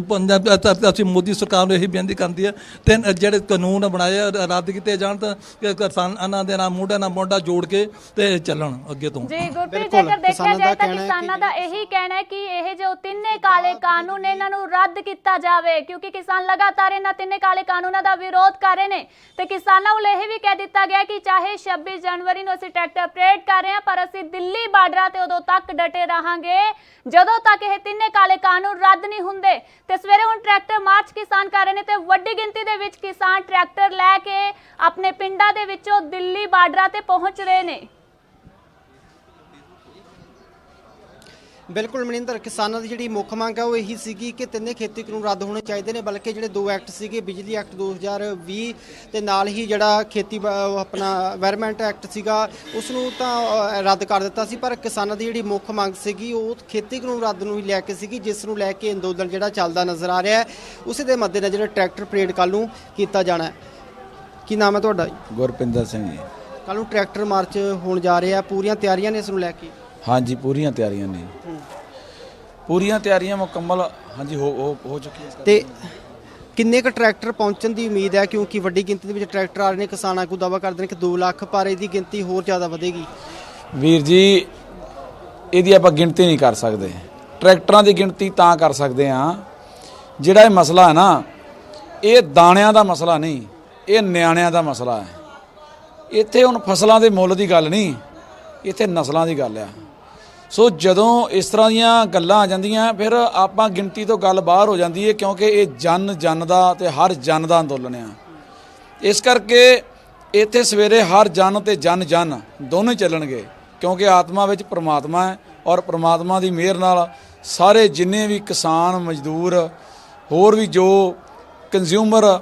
ਪੰਜਾਬ ਅਸੀਂ ਮੋਦੀ ਸਰਕਾਰ ਨੂੰ ਇਹੀ ਬੇਨਤੀ ਕਰਦੀ ਹੈ ਤੇ ਜਿਹੜੇ ਕਾਨੂੰਨ ਬਣਾਏ ਰੱਦ ਕੀਤੇ ਜਾਣ, ਤਾਂ ਕਿਸਾਨਾਂ ਦੇ ਨਾਲ ਮੋਢਾ ਜੋੜ ਕੇ ਤੇ ਚੱਲਣ ਅੱਗੇ ਤੋਂ। ਜੀ ਗੁਰਪ੍ਰੀਤ, ਜੇਕਰ ਦੇਖਿਆ ਜਾਏ ਤਾਂ ਕਿਸਾਨਾਂ ਦਾ ਇਹੀ ਕਹਿਣਾ ਹੈ ਕਿ ਇਹ ਜੋ 3 ਕਾਲੇ ਕਾਨੂੰਨ ਇਹਨਾਂ ਨੂੰ ਰੱਦ ਕੀਤਾ ਜਾਵੇ, ਕਿਉਂਕਿ ਕਿਸਾਨ ਲਗਾਤਾਰ ਇਹਨਾਂ 3 ਕਾਲੇ ਕਾਨੂੰਨਾਂ ਦਾ ਵਿਰੋਧ ਕਰ ਰਹੇ ਨੇ। ਤੇ ਕਿਸਾਨਾਂ ਵੱਲੋਂ ਇਹ ਵੀ ਕਹਿ ਦਿੱਤਾ ਗਿਆ ਕਿ ਚਾਹੇ 26 ਜਨਵਰੀ ਨੂੰ ਅਸੀਂ ਟਰੈਕਟਰ ਪਰੇਡ ਕਰ ਰਹੇ ਹਾਂ, ਪਰ ਅਸੀਂ ਦਿੱਲੀ ਬਾਰਡਰਾਂ ਤੇ ਉਦੋਂ ਤੱਕ ਡਟੇ ਰਹਾਂਗੇ ਜਦੋਂ ਤੱਕ ਇਹ 3 ਕਾਲੇ ਕਾਨੂੰਨ ਰੱਦ ਨਹੀਂ ਹੁੰਦੇ। ਤੇ ਸਵੇਰੇ ਹੁਣ ਟਰੈਕਟਰ ਮਾਰਚ ਕਿਸਾਨ ਕਰ ਰਹੇ ਨੇ, ਤੇ ਵੱਡੀ ਗਿਣਤੀ ਦੇ ਵਿੱਚ ਕਿਸਾਨ ਟਰੈਕਟਰ ਲੈ ਕੇ ਆਪਣੇ ਪਿੰਡਾਂ ਦੇ ਵਿੱਚੋਂ ਦਿੱਲੀ ਬਾਰਡਰਾਂ ਤੇ ਪਹੁੰਚ ਰਹੇ ਨੇ। ਬਿਲਕੁਲ ਮਨਿੰਦਰ, ਕਿਸਾਨਾਂ ਦੀ ਜਿਹੜੀ ਮੁੱਖ ਮੰਗ ਹੈ ਉਹ ਇਹੀ ਸੀਗੀ ਕਿ 3 ਖੇਤੀ ਕਾਨੂੰਨ ਰੱਦ ਹੋਣੇ ਚਾਹੀਦੇ ਨੇ, ਬਲਕਿ ਜਿਹੜੇ 2 ਐਕਟ ਸੀਗੇ, ਬਿਜਲੀ ਐਕਟ 2020 ਤੇ ਨਾਲ ਹੀ ਜਿਹੜਾ ਖੇਤੀ ਆਪਣਾ ਐਨਵਾਇਰਨਮੈਂਟ ਐਕਟ ਸੀਗਾ, ਉਸ ਨੂੰ ਤਾਂ ਰੱਦ ਕਰ ਦਿੱਤਾ ਸੀ। ਪਰ ਕਿਸਾਨਾਂ ਦੀ ਜਿਹੜੀ ਮੁੱਖ ਮੰਗ ਸੀਗੀ ਉਹ ਖੇਤੀ ਕਾਨੂੰਨ ਰੱਦ ਨੂੰ ਹੀ ਲੈ ਕੇ ਸੀਗੀ, ਜਿਸ ਨੂੰ ਲੈ ਕੇ ਅੰਦੋਲਨ ਜਿਹੜਾ ਚੱਲਦਾ ਨਜ਼ਰ ਆ ਰਿਹਾ ਹੈ। ਉਸੇ ਦੇ ਮੱਦੇਨਜ਼ਰ ਟਰੈਕਟਰ ਪਰੇਡ ਕੱਲ੍ਹ ਨੂੰ ਕੀਤਾ ਜਾਣਾ ਹੈ। ਕੀ ਨਾਮ ਹੈ ਤੁਹਾਡਾ? ਗੁਰਪਿੰਦਰ ਸਿੰਘ ਜੀ। ਕੱਲ੍ਹ ਨੂੰ ਟਰੈਕਟਰ ਮਾਰਚ ਹੋਣ ਜਾ ਰਿਹਾ, ਪੂਰੀਆਂ ਤਿਆਰੀਆਂ ਨੇ ਇਸ ਨੂੰ ਲੈ ਕੇ? ਹਾਂਜੀ, ਪੂਰੀਆਂ ਤਿਆਰੀਆਂ ਨੇ, ਪੂਰੀਆਂ ਤਿਆਰੀਆਂ ਮੁਕੰਮਲ ਹਾਂਜੀ ਹੋ ਚੁੱਕੀਆਂ। ਤੇ ਕਿੰਨੇ ਕੁ ਟਰੈਕਟਰ ਪਹੁੰਚਣ ਦੀ ਉਮੀਦ ਹੈ, ਕਿਉਂਕਿ ਵੱਡੀ ਗਿਣਤੀ ਦੇ ਵਿੱਚ ਟਰੈਕਟਰ ਆ ਰਹੇ ਨੇ? ਕਿਸਾਨਾਂ ਕੋਲ ਦਾਅਵਾ ਕਰਦੇ ਨੇ ਕਿ 2 ਲੱਖ, ਪਰ ਇਹਦੀ ਗਿਣਤੀ ਹੋਰ ਜ਼ਿਆਦਾ ਵਧੇਗੀ। ਵੀਰ ਜੀ, ਇਹਦੀ ਆਪਾਂ ਗਿਣਤੀ ਨਹੀਂ ਕਰ ਸਕਦੇ। ਟਰੈਕਟਰਾਂ ਦੀ ਗਿਣਤੀ ਤਾਂ ਕਰ ਸਕਦੇ ਹਾਂ, ਜਿਹੜਾ ਇਹ ਮਸਲਾ ਹੈ ਨਾ, ਇਹ ਦਾਣਿਆਂ ਦਾ ਮਸਲਾ ਨਹੀਂ, ਇਹ ਨਿਆਣਿਆਂ ਦਾ ਮਸਲਾ ਹੈ। ਇੱਥੇ ਹੁਣ ਫਸਲਾਂ ਦੇ ਮੁੱਲ ਦੀ ਗੱਲ ਨਹੀਂ, ਇੱਥੇ ਨਸਲਾਂ ਦੀ ਗੱਲ ਆ। ਸੋ ਜਦੋਂ ਇਸ ਤਰ੍ਹਾਂ ਦੀਆਂ ਗੱਲਾਂ ਆ ਜਾਂਦੀਆਂ, ਫਿਰ ਆਪਾਂ ਗਿਣਤੀ ਤੋਂ ਗੱਲ ਬਾਹਰ ਹੋ ਜਾਂਦੀ ਹੈ, ਕਿਉਂਕਿ ਇਹ ਜਨ ਦਾ ਤੇ ਹਰ ਜਨ ਦਾ ਅੰਦੋਲਨ ਆ। ਇਸ ਕਰਕੇ ਇੱਥੇ ਸਵੇਰੇ ਹਰ ਜਨ ਤੇ ਜਨ ਦੋਨੋਂ ਹੀ ਚੱਲਣਗੇ, ਕਿਉਂਕਿ ਆਤਮਾ ਵਿੱਚ ਪ੍ਰਮਾਤਮਾ ਹੈ, ਔਰ ਪ੍ਰਮਾਤਮਾ ਦੀ ਮਿਹਰ ਨਾਲ ਸਾਰੇ ਜਿੰਨੇ ਵੀ ਕਿਸਾਨ, ਮਜ਼ਦੂਰ, ਹੋਰ ਵੀ ਜੋ ਕੰਜ਼ਿਊਮਰ,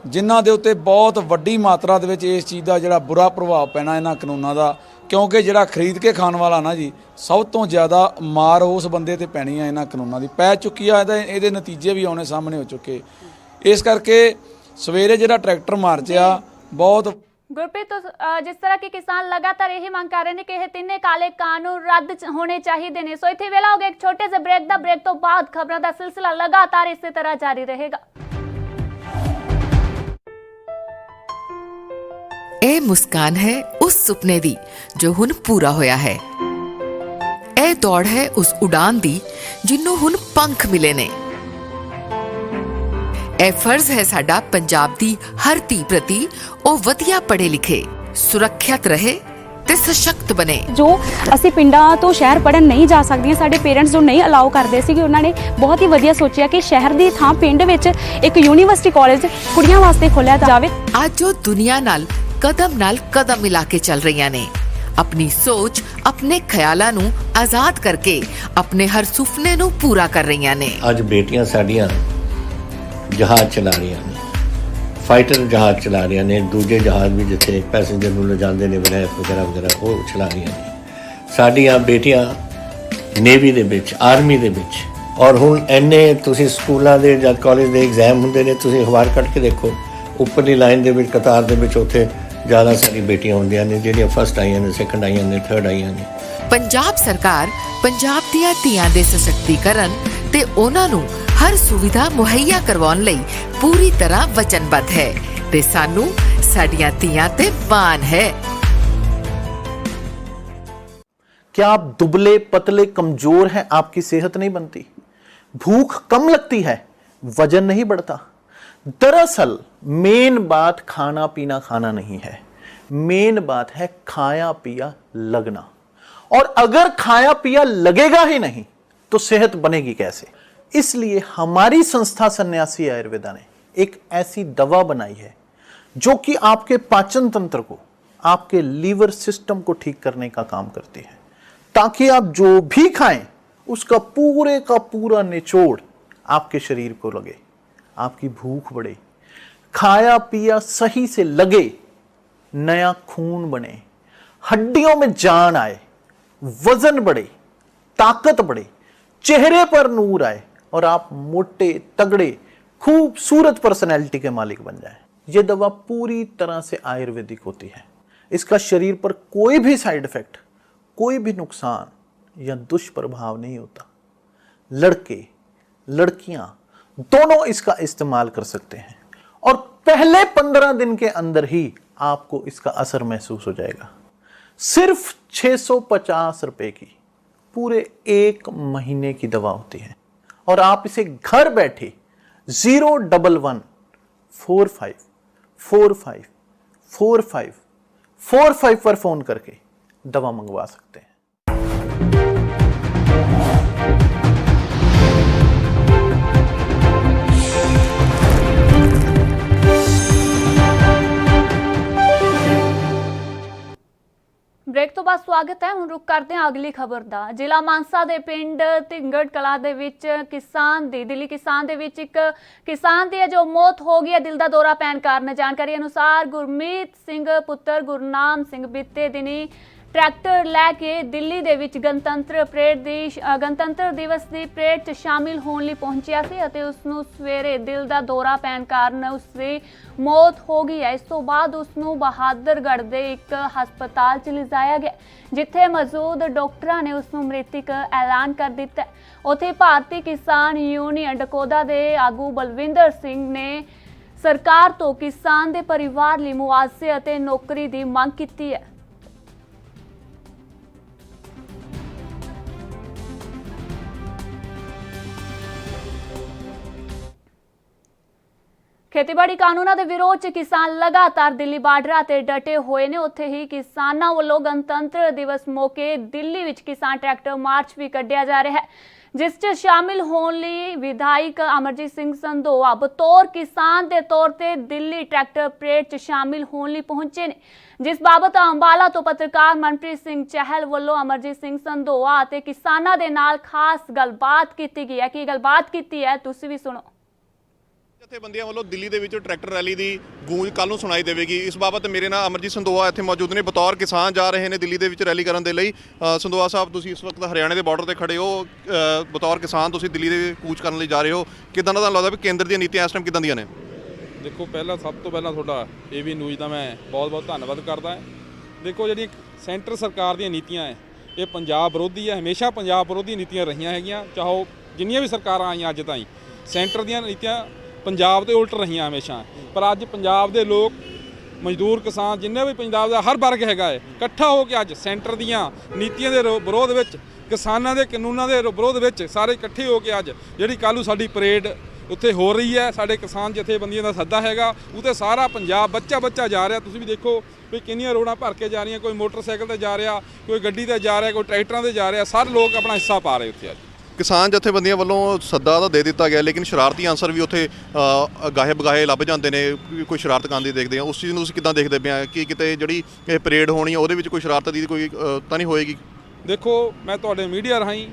ਜਿਨ੍ਹਾਂ ਦੇ ਉੱਤੇ ਬਹੁਤ ਵੱਡੀ ਮਾਤਰਾ ਦੇ ਵਿੱਚ ਇਸ ਚੀਜ਼ ਦਾ ਜਿਹੜਾ ਬੁਰਾ ਪ੍ਰਭਾਵ ਪੈਣਾ ਇਹਨਾਂ ਕਾਨੂੰਨਾਂ ਦਾ, ਕਿਉਂਕਿ ਜਿਹੜਾ ਖਰੀਦ ਕੇ ਖਾਣ ਵਾਲਾ ਨਾ ਜੀ, ਸਭ ਤੋਂ ਜ਼ਿਆਦਾ ਮਾਰ ਉਸ ਬੰਦੇ ਤੇ ਪੈਣੀ ਆ ਇਹਨਾਂ ਕਾਨੂੰਨਾਂ ਦੀ, ਪੈ ਚੁੱਕੀ ਆ। ਇਹਦੇ ਨਤੀਜੇ ਵੀ ਆਉਣੇ ਸਾਹਮਣੇ ਹੋ ਚੁੱਕੇ। ਇਸ ਕਰਕੇ ਸਵੇਰੇ ਜਿਹੜਾ ਟਰੈਕਟਰ ਮਾਰਚ ਆ ਬਹੁਤ। ਗੁਰਪ੍ਰੀਤ, ਜਿਸ ਤਰ੍ਹਾਂ ਕਿ ਕਿਸਾਨ ਲਗਾਤਾਰ ਇਹੀ ਮੰਗ ਕਰ ਰਹੇ ਨੇ ਕਿ ਇਹ 3 ਕਾਲੇ ਕਾਨੂੰਨ ਰੱਦ ਹੋਣੇ ਚਾਹੀਦੇ ਨੇ। ਸੋ ਇੱਥੇ ਵੇਲਾ ਹੋ ਗਿਆ ਇੱਕ ਛੋਟੇ ਜਿਹੇ ਬ੍ਰੇਕ ਦਾ। ਬ੍ਰੇਕ ਤੋਂ ਬਾਅਦ ਖਬਰਾਂ ਦਾ ਸਿਲਸਿਲਾ ਲਗਾਤਾਰ ਇਸੇ ਤਰ੍ਹਾਂ ਜਾਰੀ ਰਹੇਗਾ। ਇਹ ਮੁਸਕਾਨ ਹੈ ਉਸ ਸੁਪਨੇ ਦੀ ਜੋ ਹੁਣ ਪੂਰਾ ਹੋਇਆ ਹੈ। ਇਹ ਦੌੜ ਹੈ ਉਸ ਉਡਾਨ ਦੀ ਜਿਹਨੂੰ ਹੁਣ ਪੰਖ ਮਿਲੇ ਨੇ। ਇਹ ਫਰਜ਼ ਹੈ ਸਾਡਾ ਪੰਜਾਬ ਦੀ ਹਰ ਧੀ ਪ੍ਰਤੀ ਉਹ ਵਧੀਆ ਪੜ੍ਹੇ ਲਿਖੇ, ਸੁਰੱਖਿਅਤ ਰਹੇ ਤੇ ਸਸ਼ਕਤ ਬਣੇ। ਜੋ ਅਸੀਂ ਪਿੰਡਾਂ ਤੋਂ ਸ਼ਹਿਰ ਪੜ੍ਹਨ ਨਹੀਂ ਜਾ ਸਕਦੀਆਂ, ਸਾਡੇ ਪੇਰੈਂਟਸ ਜੋ ਨਹੀਂ ਅਲਾਉ ਕਰਦੇ ਸੀ, ਉਹਨਾਂ ਨੇ ਬਹੁਤ ਹੀ ਵਧੀਆ ਸੋਚਿਆ ਕਿ ਸ਼ਹਿਰ ਦੀ ਥਾਂ ਪਿੰਡ ਵਿੱਚ ਇੱਕ ਯੂਨੀਵਰਸਿਟੀ ਕਾਲਜ ਕੁੜੀਆਂ ਵਾਸਤੇ ਖੋਲ੍ਹਿਆ ਜਾਵੇ। ਅੱਜ ਜੋ ਦੁਨੀਆ ਨਾਲ ਕਦਮ ਮਿਲਾ ਕੇ ਚੱਲ ਰਹੀਆਂ ਨੇ, ਆਪਣੀ ਸੋਚ, ਆਪਣੇ ਖਿਆਲਾਂ ਨੂੰ ਆਜ਼ਾਦ ਕਰਕੇ ਆਪਣੇ ਹਰ ਸੁਪਨੇ ਨੂੰ ਪੂਰਾ ਕਰ ਰਹੀਆਂ ਨੇ। ਅੱਜ ਬੇਟੀਆਂ ਸਾਡੀਆਂ ਜਹਾਜ਼ ਚਲਾ ਰਹੀਆਂ ਨੇ, फाइटर जहाज चला रही ने, दूजे जहाज भी जिथे पैसेंजर ਨੂੰ ਲਿਜਾਂਦੇ ਨੇ ਵਗੈਰਾ ਵਗੈਰਾ ਉਹ ਚਲਾ ਰਹੀਆਂ ਨੇ। ਸਾਡੀਆਂ ਬੇਟੀਆਂ ਨੇਵੀ ਦੇ ਵਿੱਚ, ਆਰਮੀ ਦੇ ਵਿੱਚ, ਔਰ ਹੁਣ ਇੰਨੇ ਤੁਸੀਂ ਸਕੂਲਾਂ ਦੇ ਜਾਂ ਕਾਲਜ ਦੇ ਐਗਜ਼ਾਮ ਹੁੰਦੇ ਨੇ, ਤੁਸੀਂ ਅਖਬਾਰ ਕੱਢ ਕੇ ਦੇਖੋ, ਉੱਪਰਲੀ ਲਾਈਨ ਦੇ ਵਿੱਚ ਕਤਾਰ ਦੇ ਵਿੱਚ ਉੱਥੇ ਜ਼ਿਆਦਾ ਸਾਰੀ ਬੇਟੀਆਂ ਹੁੰਦੀਆਂ ਨੇ ਜਿਹੜੀਆਂ ਫਸਟ ਆਈਆਂ ਨੇ, ਸੈਕੰਡ ਆਈਆਂ ਨੇ, ਥਰਡ ਆਈਆਂ ਨੇ। ਪੰਜਾਬ ਸਰਕਾਰ ਪੰਜਾਬ ਦੀਆਂ ਧੀਆਂ ਦੇ ਸਸ਼ਕਤੀਕਰਨ ਤੇ ਉਹਨਾਂ ਨੂੰ ਹਰ ਸੁਵਿਧਾ ਮੁਹੱਈਆ ਕਰਵਾਉਣ ਲਈ ਪੂਰੀ ਤਰ੍ਹਾਂ ਵਚਨਬੱਧ ਹੈ ਤੇ ਸਾਨੂੰ ਸਾਡੀਆਂ ਧੀਆਂ ਤੇ ਮਾਣ ਹੈ। क्या आप दुबले पतले कमजोर हैं, आपकी सेहत नहीं बनती, भूख कम लगती है, वजन नहीं बढ़ता? दरअसल मेन बात खाना पीना खाना नहीं है, मेन बात है खाया पिया लगना। और अगर खाया पिया लगेगा ही नहीं तो सेहत बनेगी कैसे? इसलिए हमारी संस्था सन्यासी आयुर्वेदा ने एक ऐसी दवा बनाई है जो कि आपके पाचन तंत्र को, आपके लीवर सिस्टम को ठीक करने का काम करती है, ताकि आप जो भी खाएं उसका पूरे का पूरा निचोड़ आपके शरीर को लगे, आपकी भूख बढ़े, खाया पिया सही से लगे, नया खून बने, हड्डियों में जान आए, वजन बढ़े, ताकत बढ़े, चेहरे पर नूर आए और आप मोटे तगड़े खूबसूरत पर्सनैलिटी के मालिक बन जाएं। यह दवा पूरी तरह से आयुर्वेदिक होती है। इसका शरीर पर कोई भी साइड इफेक्ट, कोई भी नुकसान या दुष्प्रभाव नहीं होता। लड़के लड़कियां दोनों इसका इस्तेमाल कर सकते हैं और पहले 15 दिन के अंदर ही आपको इसका असर महसूस हो जाएगा। सिर्फ 650 रुपए की पूरे 1 महीने की दवा होती है और आप इसे घर बैठे 011 45 45 45 45 पर फोन करके दवा मंगवा सकते हैं। ਬ੍ਰੇਕ ਤੋਂ ਬਾਅਦ ਸਵਾਗਤ ਹੈ। ਹੁਣ ਰੁਕ ਕਰਦੇ ਹਾਂ ਅਗਲੀ ਖਬਰ ਦਾ। ਜ਼ਿਲ੍ਹਾ ਮਾਨਸਾ ਦੇ ਪਿੰਡ ਢਿੰਗੜ ਕਲਾਂ ਦੇ ਵਿੱਚ ਦਿੱਲੀ ਕਿਸਾਨ ਦੇ ਵਿੱਚ ਇੱਕ ਕਿਸਾਨ ਦੀ ਜੋ ਮੌਤ ਹੋ ਗਈ ਹੈ ਦਿਲ ਦਾ ਦੌਰਾ ਪੈਣ ਕਾਰਨ। ਜਾਣਕਾਰੀ ਅਨੁਸਾਰ ਗੁਰਮੀਤ ਸਿੰਘ ਪੁੱਤਰ ਗੁਰਨਾਮ ਸਿੰਘ ਬੀਤੇ ਦਿਨੀ ट्रैक्टर लैके दिल्ली दे विच गणतंत्र दिवस की परेड च शामिल होने लई पहुंचिया सी अते उसनूं सवेरे दिल दा दौरा पैण कारण उसदी मौत हो गई है। इस तो बाद उसनूं बहादुरगढ़ दे एक हस्पताल च लिजाया गया जिथे मौजूद डॉक्टरां ने उसनूं मृतक ऐलान कर दिता। उत्थे भारतीय किसान यूनियन डकोदा दे आगू बलविंदर सिंह ने सरकार तो किसान दे परिवार लई मुआवजे अते नौकरी दी मंग कीती है। ਖੇਤੀਬਾੜੀ ਕਾਨੂੰਨਾਂ ਦੇ ਵਿਰੋਧ 'ਚ ਕਿਸਾਨ ਲਗਾਤਾਰ ਦਿੱਲੀ ਬਾਰਡਰਾਂ ਤੇ ਡਟੇ ਹੋਏ ਨੇ। ਉੱਥੇ ਹੀ ਕਿਸਾਨਾਂ ਵੱਲੋਂ ਗਣਤੰਤਰ ਦਿਵਸ ਮੌਕੇ ਦਿੱਲੀ ਵਿੱਚ ਕਿਸਾਨ ਟਰੈਕਟਰ ਮਾਰਚ ਵੀ ਕੱਢਿਆ ਜਾ ਰਿਹਾ ਹੈ ਜਿਸ 'ਚ ਸ਼ਾਮਿਲ ਹੋਣ ਲਈ ਵਿਧਾਇਕ ਅਮਰਜੀਤ ਸਿੰਘ ਸੰਧੋਆ ਬਤੌਰ ਕਿਸਾਨ ਦੇ ਤੌਰ ਤੇ ਦਿੱਲੀ ਟਰੈਕਟਰ ਪਰੇਡ 'ਚ ਸ਼ਾਮਿਲ ਹੋਣ ਲਈ ਪਹੁੰਚੇ ਨੇ। ਜਿਸ ਬਾਬਤ ਅੰਬਾਲਾ ਤੋਂ ਪੱਤਰਕਾਰ ਮਨਪ੍ਰੀਤ ਸਿੰਘ ਚਹਿਲ ਵੱਲੋਂ ਅਮਰਜੀਤ ਸਿੰਘ ਸੰਧੋਆ ਅਤੇ ਕਿਸਾਨਾਂ ਦੇ ਨਾਲ ਖਾਸ ਗੱਲਬਾਤ ਕੀਤੀ ਗਈ ਹੈ। ਕੀ ਗੱਲਬਾਤ ਕੀਤੀ ਹੈ ਤੁਸੀਂ ਵੀ ਸੁਣੋ। ਜਥੇਬੰਦੀਆਂ ਵੱਲੋਂ ਦਿੱਲੀ ਦੇ ਵਿੱਚ ਟਰੈਕਟਰ ਰੈਲੀ ਦੀ ਗੂੰਜ ਕੱਲ ਨੂੰ ਸੁਣਾਈ ਦੇਵੇਗੀ। ਇਸ ਬਾਬਤ ਮੇਰੇ ਨਾਲ ਅਮਰਜੀਤ ਸੰਧੋਆ ਇੱਥੇ ਮੌਜੂਦ ਨੇ, ਬਤੌਰ ਕਿਸਾਨ ਜਾ ਰਹੇ ਨੇ ਦਿੱਲੀ ਦੇ ਵਿੱਚ ਰੈਲੀ ਕਰਨ ਦੇ ਲਈ। ਸੰਧੋਆ ਸਾਹਿਬ, ਤੁਸੀਂ ਇਸ ਵਕਤ ਹਰਿਆਣੇ ਦੇ ਬਾਰਡਰ ਤੇ ਖੜੇ ਹੋ, ਬਤੌਰ ਕਿਸਾਨ ਤੁਸੀਂ ਦਿੱਲੀ ਦੇ ਕੂਚ ਕਰਨ ਲਈ ਜਾ ਰਹੇ ਹੋ। ਕਿੱਦਾਂ ਦਾ ਤੁਹਾਨੂੰ ਲੱਗਦਾ ਵੀ ਕੇਂਦਰ ਦੀਆਂ ਨੀਤੀਆਂ ਇਸ ਟਾਈਮ ਕਿੱਦਾਂ ਦੀਆਂ ਨੇ? ਦੇਖੋ, ਸਭ ਤੋਂ ਪਹਿਲਾਂ ਤੁਹਾਡਾ AV ਨਿਊਜ਼ ਦਾ ਮੈਂ ਬਹੁਤ ਧੰਨਵਾਦ ਕਰਦਾ। ਦੇਖੋ, ਜਿਹੜੀਆਂ ਸੈਂਟਰ ਸਰਕਾਰ ਦੀਆਂ ਨੀਤੀਆਂ ਹੈ ਇਹ ਪੰਜਾਬ ਵਿਰੋਧੀ ਹੈ, ਹਮੇਸ਼ਾ ਪੰਜਾਬ ਵਿਰੋਧੀ ਨੀਤੀਆਂ ਰਹੀਆਂ ਹੈਗੀਆਂ। ਚਾਹੋ ਜਿੰਨੀਆਂ ਵੀ ਸਰਕਾਰਾਂ ਆਈਆਂ ਅੱਜ ਤਾਈਂ ਸੈਂਟਰ ਦੀਆਂ ਨੀਤੀਆਂ ਪੰਜਾਬ ਦੇ ਉਲਟ ਰਹੀਆਂ ਹਮੇਸ਼ਾ। ਪਰ ਅੱਜ ਪੰਜਾਬ ਦੇ ਲੋਕ, ਮਜ਼ਦੂਰ, ਕਿਸਾਨ, ਜਿੰਨੇ ਵੀ ਪੰਜਾਬ ਦਾ ਹਰ ਵਰਗ ਹੈਗਾ ਹੈ, ਇਕੱਠਾ ਹੋ ਕੇ ਅੱਜ ਸੈਂਟਰ ਦੀਆਂ ਨੀਤੀਆਂ ਦੇ ਵਿਰੋਧ ਵਿੱਚ, ਕਿਸਾਨਾਂ ਦੇ ਕਾਨੂੰਨਾਂ ਦੇ ਵਿਰੋਧ ਵਿੱਚ ਸਾਰੇ ਇਕੱਠੇ ਹੋ ਕੇ ਅੱਜ ਜਿਹੜੀ ਕੱਲ੍ਹ ਨੂੰ ਸਾਡੀ ਪਰੇਡ ਉੱਥੇ ਹੋ ਰਹੀ ਹੈ, ਸਾਡੇ ਕਿਸਾਨ ਜਥੇਬੰਦੀਆਂ ਦਾ ਸੱਦਾ ਹੈਗਾ, ਉੱਥੇ ਸਾਰਾ ਪੰਜਾਬ ਬੱਚਾ ਜਾ ਰਿਹਾ। ਤੁਸੀਂ ਵੀ ਦੇਖੋ ਵੀ ਕਿੰਨੀਆਂ ਰੋਡਾਂ ਭਰ ਕੇ ਜਾ ਰਹੀਆਂ, ਕੋਈ ਮੋਟਰਸਾਈਕਲ ਤੇ ਜਾ ਰਿਹਾ, ਕੋਈ ਗੱਡੀ ਤੇ ਜਾ ਰਿਹਾ, ਕੋਈ ਟਰੈਕਟਰਾਂ ਤੇ ਜਾ ਰਿਹਾ, ਸਾਰੇ ਲੋਕ ਆਪਣਾ ਹਿੱਸਾ ਪਾ ਰਹੇ ਉੱਥੇ ਅੱਜ। ਕਿਸਾਨ ਜਥੇਬੰਦੀਆਂ ਵੱਲੋਂ ਸੱਦਾ ਤਾਂ ਦੇ ਦਿੱਤਾ ਗਿਆ, ਲੇਕਿਨ ਸ਼ਰਾਰਤੀ ਅਨਸਰ ਵੀ ਉੱਥੇ ਗਾਹੇ ਬਗਾਹੇ ਲੱਭ ਜਾਂਦੇ ਨੇ। ਕੋਈ ਸ਼ਰਾਰਤ ਕਰਦੇ ਦੇਖਦੇ ਆ, ਉਸ ਚੀਜ਼ ਨੂੰ ਤੁਸੀਂ ਕਿੱਦਾਂ ਦੇਖਦੇ ਪਏ ਆ ਕਿ ਕਿਤੇ ਜਿਹੜੀ ਇਹ ਪਰੇਡ ਹੋਣੀ ਆ ਉਹਦੇ ਵਿੱਚ ਕੋਈ ਸ਼ਰਾਰਤ ਦੀ ਕੋਈ ਤਾਂ ਨਹੀਂ ਹੋਏਗੀ? ਦੇਖੋ, ਮੈਂ ਤੁਹਾਡੇ ਮੀਡੀਆ ਰਾਹੀਂ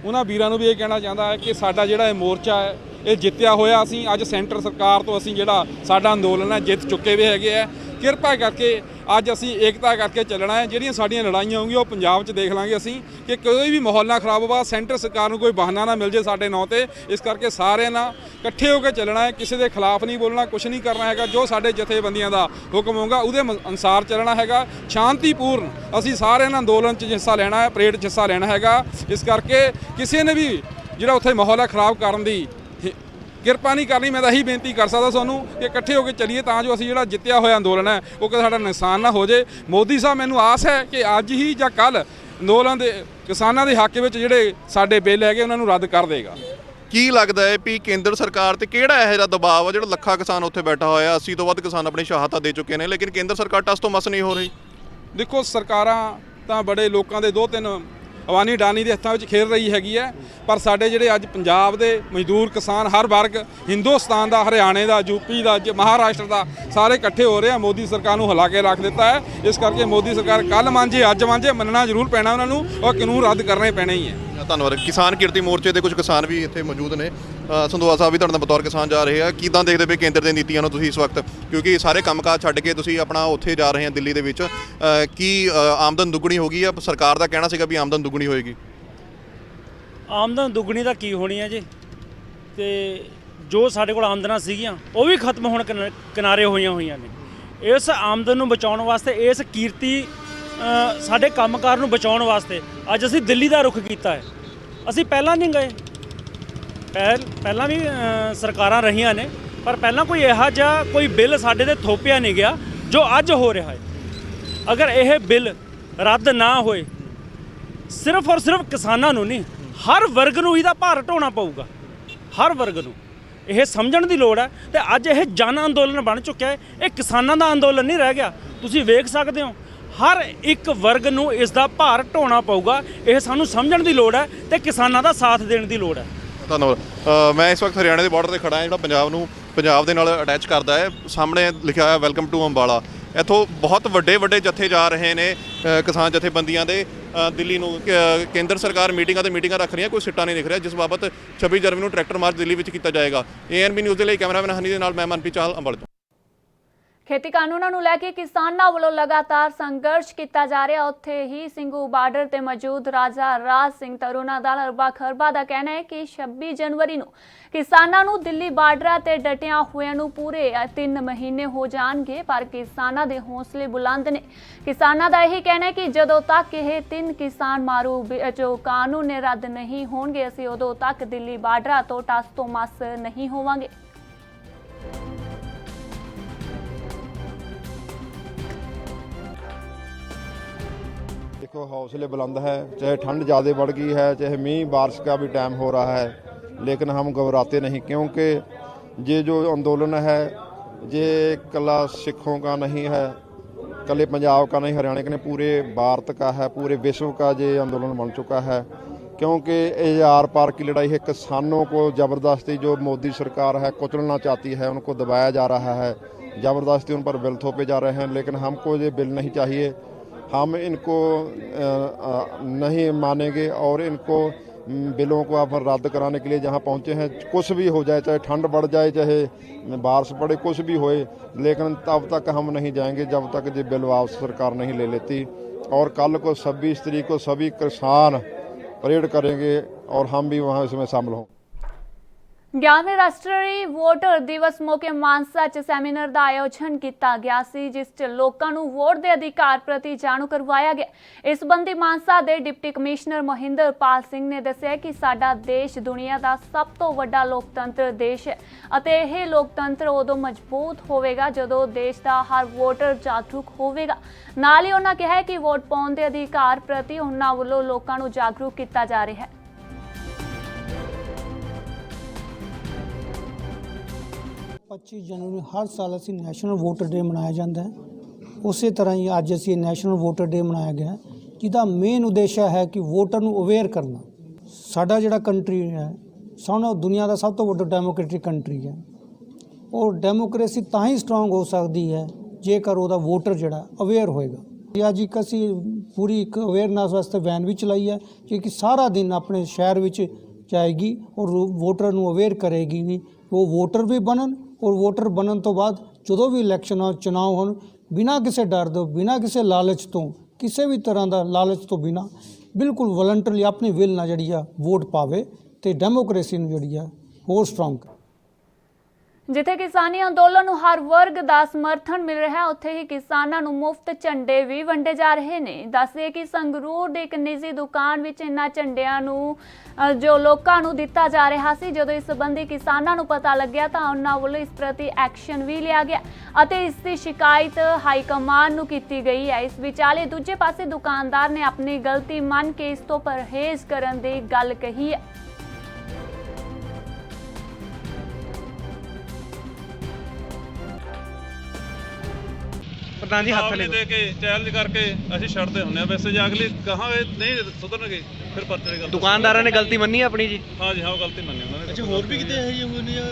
ਉਹਨਾਂ ਵੀਰਾਂ ਨੂੰ ਵੀ ਇਹ ਕਹਿਣਾ ਚਾਹੁੰਦਾ ਹੈ ਕਿ ਸਾਡਾ ਜਿਹੜਾ ਇਹ ਮੋਰਚਾ ਹੈ ਇਹ ਜਿੱਤਿਆ ਹੋਇਆ। ਅਸੀਂ ਅੱਜ ਸੈਂਟਰ ਸਰਕਾਰ ਤੋਂ ਅਸੀਂ ਜਿਹੜਾ ਸਾਡਾ ਅੰਦੋਲਨ ਹੈ ਜਿੱਤ ਚੁੱਕੇ ਵੀ ਹੈਗੇ ਆ। ਕਿਰਪਾ ਕਰਕੇ ਅੱਜ ਅਸੀਂ ਏਕਤਾ ਕਰਕੇ ਚੱਲਣਾ ਹੈ। ਜਿਹੜੀਆਂ ਸਾਡੀਆਂ ਲੜਾਈਆਂ ਹੋਣਗੀਆਂ ਉਹ ਪੰਜਾਬ 'ਚ ਦੇਖ ਲਾਂਗੇ ਅਸੀਂ ਕਿ ਕੋਈ ਵੀ ਮਾਹੌਲ ਨਾ ਖਰਾਬ ਹੋਵੇ, ਸੈਂਟਰ ਸਰਕਾਰ ਨੂੰ ਕੋਈ ਬਹਾਨਾ ਨਾ ਮਿਲ ਜੇ ਸਾਡੇ ਨਾਂ ਤੇ। ਇਸ ਕਰਕੇ ਸਾਰਿਆਂ ਨਾਲ ਇਕੱਠੇ ਹੋ ਕੇ ਚੱਲਣਾ ਹੈ, ਕਿਸੇ ਦੇ ਖਿਲਾਫ ਨਹੀਂ ਬੋਲਣਾ, ਕੁਝ ਨਹੀਂ ਕਰਨਾ ਹੈਗਾ। ਜੋ ਸਾਡੇ ਜਥੇਬੰਦੀਆਂ ਦਾ ਹੁਕਮ ਹੋਊਗਾ ਉਹਦੇ ਅਨੁਸਾਰ ਚੱਲਣਾ ਹੈਗਾ। ਸ਼ਾਂਤੀਪੂਰਨ ਅਸੀਂ ਸਾਰਿਆਂ ਨੇ ਅੰਦੋਲਨ 'ਚ ਹਿੱਸਾ ਲੈਣਾ ਹੈ, ਪਰੇਡ 'ਚ ਹਿੱਸਾ ਲੈਣਾ ਹੈਗਾ। ਇਸ ਕਰਕੇ ਕਿਸੇ ਨੇ ਵੀ ਜਿਹੜਾ ਉੱਥੇ ਮਾਹੌਲ ਹੈ ਖਰਾਬ ਕਰਨ ਦੀ ਕਿਰਪਾ ਨਹੀਂ ਕਰਨੀ। ਮੈਂ ਤਾਂ ਇਹੀ ਬੇਨਤੀ ਕਰ ਸਕਦਾ ਤੁਹਾਨੂੰ ਕਿ ਇਕੱਠੇ ਹੋ ਕੇ ਚੱਲੀਏ ਤਾਂ ਜੋ ਅਸੀਂ ਜਿਹੜਾ ਜਿੱਤਿਆ ਹੋਇਆ ਅੰਦੋਲਨ ਹੈ ਉਹ ਕਿ ਸਾਡਾ ਨੁਕਸਾਨ ਨਾ ਹੋ ਜੇ। ਮੋਦੀ ਸਾਹਿਬ, ਮੈਨੂੰ ਆਸ ਹੈ ਕਿ ਅੱਜ ਹੀ ਜਾਂ ਕੱਲ੍ਹ ਅੰਦੋਲਨ ਦੇ ਕਿਸਾਨਾਂ ਦੇ ਹੱਕ ਵਿੱਚ ਜਿਹੜੇ ਸਾਡੇ ਬਿੱਲ ਹੈਗੇ ਉਹਨਾਂ ਨੂੰ ਰੱਦ ਕਰ ਦੇਗਾ। ਕੀ ਲੱਗਦਾ ਹੈ ਵੀ ਕੇਂਦਰ ਸਰਕਾਰ ਤੇ ਕਿਹੜਾ ਇਹੋ ਜਿਹਾ ਦਬਾਅ ਆ ਜਿਹੜਾ ਲੱਖਾਂ ਕਿਸਾਨ ਉੱਥੇ ਬੈਠਾ ਹੋਇਆ, 80 ਤੋਂ ਵੱਧ ਕਿਸਾਨ ਆਪਣੀ ਸ਼ਹਾਦਤਾਂ ਦੇ ਚੁੱਕੇ ਨੇ, ਲੇਕਿਨ ਕੇਂਦਰ ਸਰਕਾਰ ਟਸ ਤੋਂ ਮਸ ਨਹੀਂ ਹੋ ਰਹੀ? ਦੇਖੋ, ਸਰਕਾਰਾਂ ਤਾਂ ਬੜੇ ਲੋਕਾਂ ਦੇ 2-3 ਅਵਾਨੀ ਡਾਨੀ ਦੇ ਹੱਥਾਂ ਵਿੱਚ ਖੇਡ ਰਹੀ ਹੈਗੀ ਹੈ, ਪਰ ਸਾਡੇ ਜਿਹੜੇ ਅੱਜ ਪੰਜਾਬ ਦੇ ਮਜ਼ਦੂਰ ਕਿਸਾਨ ਹਰ ਵਰਗ, ਹਿੰਦੁਸਤਾਨ ਦਾ, ਹਰਿਆਣੇ ਦਾ, ਯੂਪੀ ਦਾ, ਮਹਾਰਾਸ਼ਟਰ ਦਾ, ਸਾਰੇ ਇਕੱਠੇ ਹੋ ਰਹੇ ਆ। ਮੋਦੀ ਸਰਕਾਰ ਨੂੰ ਹਿਲਾ ਕੇ ਰੱਖ ਦਿੱਤਾ ਹੈ। ਇਸ ਕਰਕੇ ਮੋਦੀ ਸਰਕਾਰ ਕੱਲ੍ਹ ਮੰਨੇ ਅੱਜ ਮੰਨੇ, ਮੰਨਣਾ ਜ਼ਰੂਰ ਪੈਣਾ ਉਹਨਾਂ ਨੂੰ, ਔਰ ਕਾਨੂੰਨ ਰੱਦ ਕਰਨੇ ਪੈਣੇ ਹੀ ਹੈ। ਧੰਨਵਾਦ। ਕਿਸਾਨ ਕਿਰਤੀ ਮੋਰਚੇ ਦੇ ਕੁਝ ਕਿਸਾਨ ਵੀ ਇੱਥੇ ਮੌਜੂਦ ਨੇ। ਸੰਧੋਆ ਸਾਹਿਬ ਵੀ ਤੁਹਾਡੇ ਨਾਲ ਬਤੌਰ ਕਿਸਾਨ ਜਾ ਰਹੇ ਆ, ਕਿੱਦਾਂ ਦੇਖਦੇ ਪਏ ਕੇਂਦਰ ਦੇ ਨੀਤੀਆਂ ਨੂੰ ਤੁਸੀਂ ਇਸ ਵਕਤ, ਕਿਉਂਕਿ ਸਾਰੇ ਕੰਮਕਾਜ ਛੱਡ ਕੇ ਤੁਸੀਂ ਆਪਣਾ ਉੱਥੇ ਜਾ ਰਹੇ ਆ ਦਿੱਲੀ ਦੇ ਵਿੱਚ, ਕੀ ਆਮਦਨ ਦੁੱਗਣੀ ਹੋ ਗਈ ਆ? ਸਰਕਾਰ ਦਾ ਕਹਿਣਾ ਸੀਗਾ ਵੀ ਆਮਦਨ ਦੁੱਗਣੀ ਹੋਏਗੀ। ਆਮਦਨ ਦੁੱਗਣੀ ਤਾਂ ਕੀ ਹੋਣੀ ਹੈ ਜੀ, ਤੇ ਜੋ ਸਾਡੇ ਕੋਲ ਆਮਦਨਾਂ ਸੀਗੀਆਂ ਉਹ ਵੀ ਖਤਮ ਹੋਣ ਕਿਨਾਰੇ ਹੋਈਆਂ ਨੇ। ਇਸ ਆਮਦਨ ਨੂੰ ਬਚਾਉਣ ਵਾਸਤੇ, ਇਸ ਕੀਰਤੀ ਸਾਡੇ ਕੰਮਕਾਰ ਨੂੰ ਬਚਾਉਣ ਵਾਸਤੇ ਅੱਜ ਅਸੀਂ ਦਿੱਲੀ ਦਾ ਰੁਖ ਕੀਤਾ ਹੈ। ਅਸੀਂ ਪਹਿਲਾਂ ਨਹੀਂ ਗਏ, ਪਹਿਲਾਂ ਵੀ ਸਰਕਾਰਾਂ ਰਹੀਆਂ ਨੇ, ਪਰ ਪਹਿਲਾਂ ਕੋਈ ਇਹੋ ਜਿਹਾ ਕੋਈ ਬਿੱਲ ਸਾਡੇ ਤੇ ਥੋਪਿਆ ਨਹੀਂ ਗਿਆ ਜੋ ਅੱਜ ਹੋ ਰਿਹਾ ਹੈ। ਅਗਰ ਇਹ ਬਿੱਲ ਰੱਦ ਨਾ ਹੋਏ, ਸਿਰਫ ਔਰ ਸਿਰਫ ਕਿਸਾਨਾਂ ਨੂੰ ਨਹੀਂ, ਹਰ ਵਰਗ ਨੂੰ ਇਹਦਾ ਭਾਰ ਢੋਣਾ ਪਊਗਾ। ਹਰ ਵਰਗ ਨੂੰ ਇਹ ਸਮਝਣ ਦੀ ਲੋੜ ਹੈ। ਤੇ ਅੱਜ ਇਹ ਜਨ ਅੰਦੋਲਨ ਬਣ ਚੁੱਕਿਆ ਹੈ, ਇਹ ਕਿਸਾਨਾਂ ਦਾ ਅੰਦੋਲਨ ਨਹੀਂ ਰਹਿ ਗਿਆ। ਤੁਸੀਂ ਵੇਖ ਸਕਦੇ ਹੋ ਹਰ ਇੱਕ ਵਰਗ ਨੂੰ ਇਸ ਦਾ ਭਾਰ ਢੋਣਾ ਪਊਗਾ। ਇਹ ਸਾਨੂੰ ਸਮਝਣ ਦੀ ਲੋੜ ਹੈ ਤੇ ਕਿਸਾਨਾਂ ਦਾ ਸਾਥ ਦੇਣ ਦੀ ਲੋੜ ਹੈ। ਧੰਨਵਾਦ। ਮੈਂ ਇਸ ਵਕਤ ਹਰਿਆਣੇ ਦੇ ਬਾਰਡਰ ਤੇ ਖੜਾ ਹਾਂ, ਜਿਹੜਾ ਪੰਜਾਬ ਦੇ ਨਾਲ ਅਟੈਚ ਕਰਦਾ ਹੈ। ਸਾਹਮਣੇ ਲਿਖਿਆ ਹੋਇਆ ਵੈਲਕਮ ਟੂ ਅੰਬਾਲਾ। ਇੱਥੋਂ ਬਹੁਤ ਵੱਡੇ ਜੱਥੇ ਜਾ ਰਹੇ ਨੇ ਕਿਸਾਨ ਜਥੇਬੰਦੀਆਂ ਦੇ ਦਿੱਲੀ ਨੂੰ। ਕੇਂਦਰ ਸਰਕਾਰ ਮੀਟਿੰਗਾਂ ਤੇ ਮੀਟਿੰਗਾਂ ਰੱਖ ਰਹੀ ਹੈ, ਕੋਈ ਸਿੱਟਾ ਨਹੀਂ ਦਿਖ ਰਿਹਾ, ਜਿਸ ਬਾਬਤ 26 ਜਨਵਰੀ ਨੂੰ ਟਰੈਕਟਰ ਮਾਰਚ ਦਿੱਲੀ ਵਿੱਚ ਕੀਤਾ ਜਾਏਗਾ। ANB ਨਿਊਜ਼ ਦੇ ਲਈ ਕੈਮਰਾਮੈਨ ਹਨੀ ਦੇ ਨਾਲ ਮੈਂ ਮਨਪ੍ਰੀਤ ਚਾਹਲ, ਅੰਬਾਲਾ ਤੋਂ। ਖੇਤੀ ਕਾਨੂੰਨਾਂ ਨੂੰ ਲੈ ਕੇ ਕਿਸਾਨਾਂ ਵੱਲੋਂ ਲਗਾਤਾਰ ਸੰਘਰਸ਼ ਕੀਤਾ ਜਾ ਰਿਹਾ। ਉੱਥੇ ਹੀ ਸਿੰਘੂ ਬਾਰਡਰ ਤੇ ਮੌਜੂਦ ਰਾਜਾ ਰਾਜ ਸਿੰਘ ਤਰੁਣਾ ਦਲ ਅਰਬਾ ਖਰਬਾ ਦਾ ਕਹਿਣਾ ਹੈ ਕਿ 26 ਜਨਵਰੀ ਨੂੰ ਕਿਸਾਨਾਂ ਨੂੰ ਦਿੱਲੀ ਬਾਰਡਰਾਂ ਤੇ ਡਟਿਆਂ ਹੋਇਆਂ ਨੂੰ ਪੂਰੇ 3 ਮਹੀਨੇ ਹੋ ਜਾਣਗੇ, ਪਰ ਕਿਸਾਨਾਂ ਦੇ ਹੌਸਲੇ ਬੁਲੰਦ ਨੇ। ਕਿਸਾਨਾਂ ਦਾ ਇਹੀ ਕਹਿਣਾ ਹੈ ਕਿ ਜਦੋਂ ਤੱਕ ਇਹ 3 ਕਿਸਾਨ ਮਾਰੂ ਜੋ ਕਾਨੂੰਨ ਨੇ ਰੱਦ ਨਹੀਂ ਹੋਣਗੇ, ਅਸੀਂ ਉਦੋਂ ਤੱਕ ਦਿੱਲੀ ਬਾਰਡਰਾਂ ਤੋਂ ਟਸ ਤੋਂ ਮਸ ਨਹੀਂ ਹੋਵਾਂਗੇ। देखो, हौसले बुलंद है, चाहे ठंड ज़्यादा बढ़ गई है, चाहे मींह बारिश का भी टाइम हो रहा है, लेकिन हम घबराते नहीं, क्योंकि ये जो आंदोलन है ये कला सिखों का नहीं है, कले पंजाब का नहीं, हरियाणा का नहीं, पूरे भारत का है, पूरे विश्व का ये आंदोलन बन चुका है। क्योंकि ये आर पार की लड़ाई है। किसानों को ज़बरदस्ती जो मोदी सरकार है कुचलना चाहती है, उनको दबाया जा रहा है, ज़बरदस्ती उन पर बिल थोपे जा रहे हैं। लेकिन हमको ये बिल नहीं चाहिए, हम इनको नहीं मानेंगे और इनको बिलों को आप रद्द कराने के लिए जहां पहुंचे हैं, कुछ भी हो जाए, चाहे ठंड बढ़ जाए, चाहे बारिश पड़े, कुछ भी होए, लेकिन तब तक हम नहीं जाएंगे जब तक ये बिल वापस सरकार नहीं ले लेती। और कल को 26 तारीख को सभी किसान परेड करेंगे और हम भी वहां इसमें शामिल हों। 11वें ਰਾਸ਼ਟਰੀ ਵੋਟਰ ਦਿਵਸ ਮੌਕੇ ਮਾਨਸਾ 'ਚ ਸੈਮੀਨਾਰ ਦਾ ਆਯੋਜਨ ਕੀਤਾ ਗਿਆ ਸੀ, ਜਿਸ 'ਚ ਲੋਕਾਂ ਨੂੰ ਵੋਟ ਦੇ ਅਧਿਕਾਰ ਪ੍ਰਤੀ ਜਾਣੂ ਕਰਵਾਇਆ ਗਿਆ। ਇਸ ਸੰਬੰਧੀ ਮਾਨਸਾ ਦੇ ਡਿਪਟੀ ਕਮਿਸ਼ਨਰ ਮਹਿੰਦਰਪਾਲ ਸਿੰਘ ਨੇ ਦੱਸਿਆ ਕਿ ਸਾਡਾ ਦੇਸ਼ ਦੁਨੀਆ ਦਾ ਸਭ ਤੋਂ ਵੱਡਾ ਲੋਕਤੰਤਰ ਦੇਸ਼ ਹੈ ਅਤੇ ਇਹ ਲੋਕਤੰਤਰ ਉਦੋਂ ਮਜ਼ਬੂਤ ਹੋਵੇਗਾ ਜਦੋਂ ਦੇਸ਼ ਦਾ ਹਰ ਵੋਟਰ ਜਾਗਰੂਕ ਹੋਵੇਗਾ। ਨਾਲ ਹੀ ਉਹਨਾਂ ਕਿਹਾ ਕਿ ਵੋਟ ਪਾਉਣ ਦੇ ਅਧਿਕਾਰ ਪ੍ਰਤੀ ਉਹਨਾਂ ਵੱਲੋਂ ਲੋਕਾਂ ਨੂੰ ਜਾਗਰੂਕ ਕੀਤਾ ਜਾ ਰਿਹਾ ਹੈ। 25 ਜਨਵਰੀ ਨੂੰ ਹਰ ਸਾਲ ਅਸੀਂ ਨੈਸ਼ਨਲ ਵੋਟਰ ਡੇ ਮਨਾਇਆ ਜਾਂਦਾ ਹੈ। ਉਸੇ ਤਰ੍ਹਾਂ ਹੀ ਅੱਜ ਅਸੀਂ ਨੈਸ਼ਨਲ ਵੋਟਰ ਡੇ ਮਨਾਇਆ ਗਿਆ, ਜਿਹਦਾ ਮੇਨ ਉਦੇਸ਼ ਹੈ ਕਿ ਵੋਟਰ ਨੂੰ ਅਵੇਅਰ ਕਰਨਾ। ਸਾਡਾ ਜਿਹੜਾ ਕੰਟਰੀ ਹੈ, ਸਾਨੂੰ ਦੁਨੀਆ ਦਾ ਸਭ ਤੋਂ ਵੱਡਾ ਡੈਮੋਕ੍ਰੈਟਿਕ ਕੰਟਰੀ ਹੈ। ਉਹ ਡੈਮੋਕ੍ਰੇਸੀ ਤਾਂ ਹੀ ਸਟਰੋਂਗ ਹੋ ਸਕਦੀ ਹੈ ਜੇਕਰ ਉਹਦਾ ਵੋਟਰ ਜਿਹੜਾ ਅਵੇਅਰ ਹੋਏਗਾ। ਅੱਜ ਇੱਕ ਅਸੀਂ ਪੂਰੀ ਇੱਕ ਅਵੇਅਰਨੈਸ ਵਾਸਤੇ ਵੈਨ ਵੀ ਚਲਾਈ ਹੈ, ਕਿ ਸਾਰਾ ਦਿਨ ਆਪਣੇ ਸ਼ਹਿਰ ਵਿੱਚ ਜਾਏਗੀ ਔਰ ਵੋਟਰ ਨੂੰ ਅਵੇਅਰ ਕਰੇਗੀ ਵੀ ਉਹ ਵੋਟਰ ਵੀ ਬਣਨ ਔਰ ਵੋਟਰ ਬਣਨ ਤੋਂ ਬਾਅਦ ਜਦੋਂ ਵੀ ਇਲੈਕਸ਼ਨ ਚੁਣਾਵ ਹੋਣ ਬਿਨਾਂ ਕਿਸੇ ਡਰ ਤੋਂ, ਬਿਨਾਂ ਕਿਸੇ ਲਾਲਚ ਤੋਂ, ਕਿਸੇ ਵੀ ਤਰ੍ਹਾਂ ਦਾ ਲਾਲਚ ਤੋਂ ਬਿਨਾਂ ਬਿਲਕੁਲ ਵਲੰਟਰਲੀ ਆਪਣੀ ਵਿਲ ਨਾਲ ਜਿਹੜੀ ਆ ਵੋਟ ਪਾਵੇ ਤੇ ਡੈਮੋਕ੍ਰੇਸੀ ਨੂੰ ਜਿਹੜੀ ਆ ਹੋਰ ਸਟਰੋਂਗ ਕਰੇ। ਜਿੱਥੇ ਕਿਸਾਨੀ ਅੰਦੋਲਨ ਨੂੰ ਹਰ ਵਰਗ ਦਾ ਸਮਰਥਨ ਮਿਲ ਰਿਹਾ ਹੈ, ਉੱਥੇ ਹੀ ਕਿਸਾਨਾਂ ਨੂੰ ਮੁਫਤ ਝੰਡੇ ਵੀ ਵੰਡੇ ਜਾ ਰਹੇ ਨੇ। ਦੱਸਦੇ ਕਿ ਸੰਗਰੂਰ ਦੇ ਇੱਕ ਨਿੱਜੀ ਦੁਕਾਨ ਵਿੱਚ ਇਨ੍ਹਾਂ ਝੰਡਿਆਂ ਨੂੰ ਜੋ ਲੋਕਾਂ ਨੂੰ ਦਿੱਤਾ ਜਾ ਰਿਹਾ ਸੀ, ਜਦੋਂ ਇਸ ਸੰਬੰਧੀ ਕਿਸਾਨਾਂ ਨੂੰ ਪਤਾ ਲੱਗਿਆ ਤਾਂ ਉਹਨਾਂ ਵੱਲੋਂ ਇਸ ਪ੍ਰਤੀ ਐਕਸ਼ਨ ਵੀ ਲਿਆ ਗਿਆ ਅਤੇ ਇਸ ਦੀ ਸ਼ਿਕਾਇਤ ਹਾਈ ਕਮਾਨ ਨੂੰ ਕੀਤੀ ਗਈ ਹੈ। ਇਸ ਵਿਚਾਲੇ ਦੂਜੇ ਪਾਸੇ ਦੁਕਾਨਦਾਰ ਨੇ ਆਪਣੀ ਗਲਤੀ ਮੰਨ ਕੇ ਇਸ ਤੋਂ ਪਰਹੇਜ਼ ਕਰਨ ਦੀ ਗੱਲ ਕਹੀ ਹੈ। ਪ੍ਰਧਾਨ ਜੀ ਹੱਥ ਲੈ ਕੇ ਚੈਲੰਜ ਕਰਕੇ ਅਸੀਂ ਛੱਡਦੇ ਹੁੰਦੇ ਆ। ਵੈਸੇ ਜੇ ਅਗਲੀ ਕਹਾਂ ਨਹੀਂ ਸੁਧਰਨਗੇ ਫਿਰ ਪਰਚੇ ਗੱਲ। ਦੁਕਾਨਦਾਰਾਂ ਨੇ ਗਲਤੀ ਮੰਨੀ ਆਪਣੀ ਜੀ? ਹਾਂ ਜੀ, ਹਾਂ ਗਲਤੀ ਮੰਨੀ ਉਹਨਾਂ ਨੇ। ਅੱਛਾ, ਹੋਰ ਵੀ ਕਿਤੇ ਇਹ ਹੋਏ ਨੇ ਜਾਂ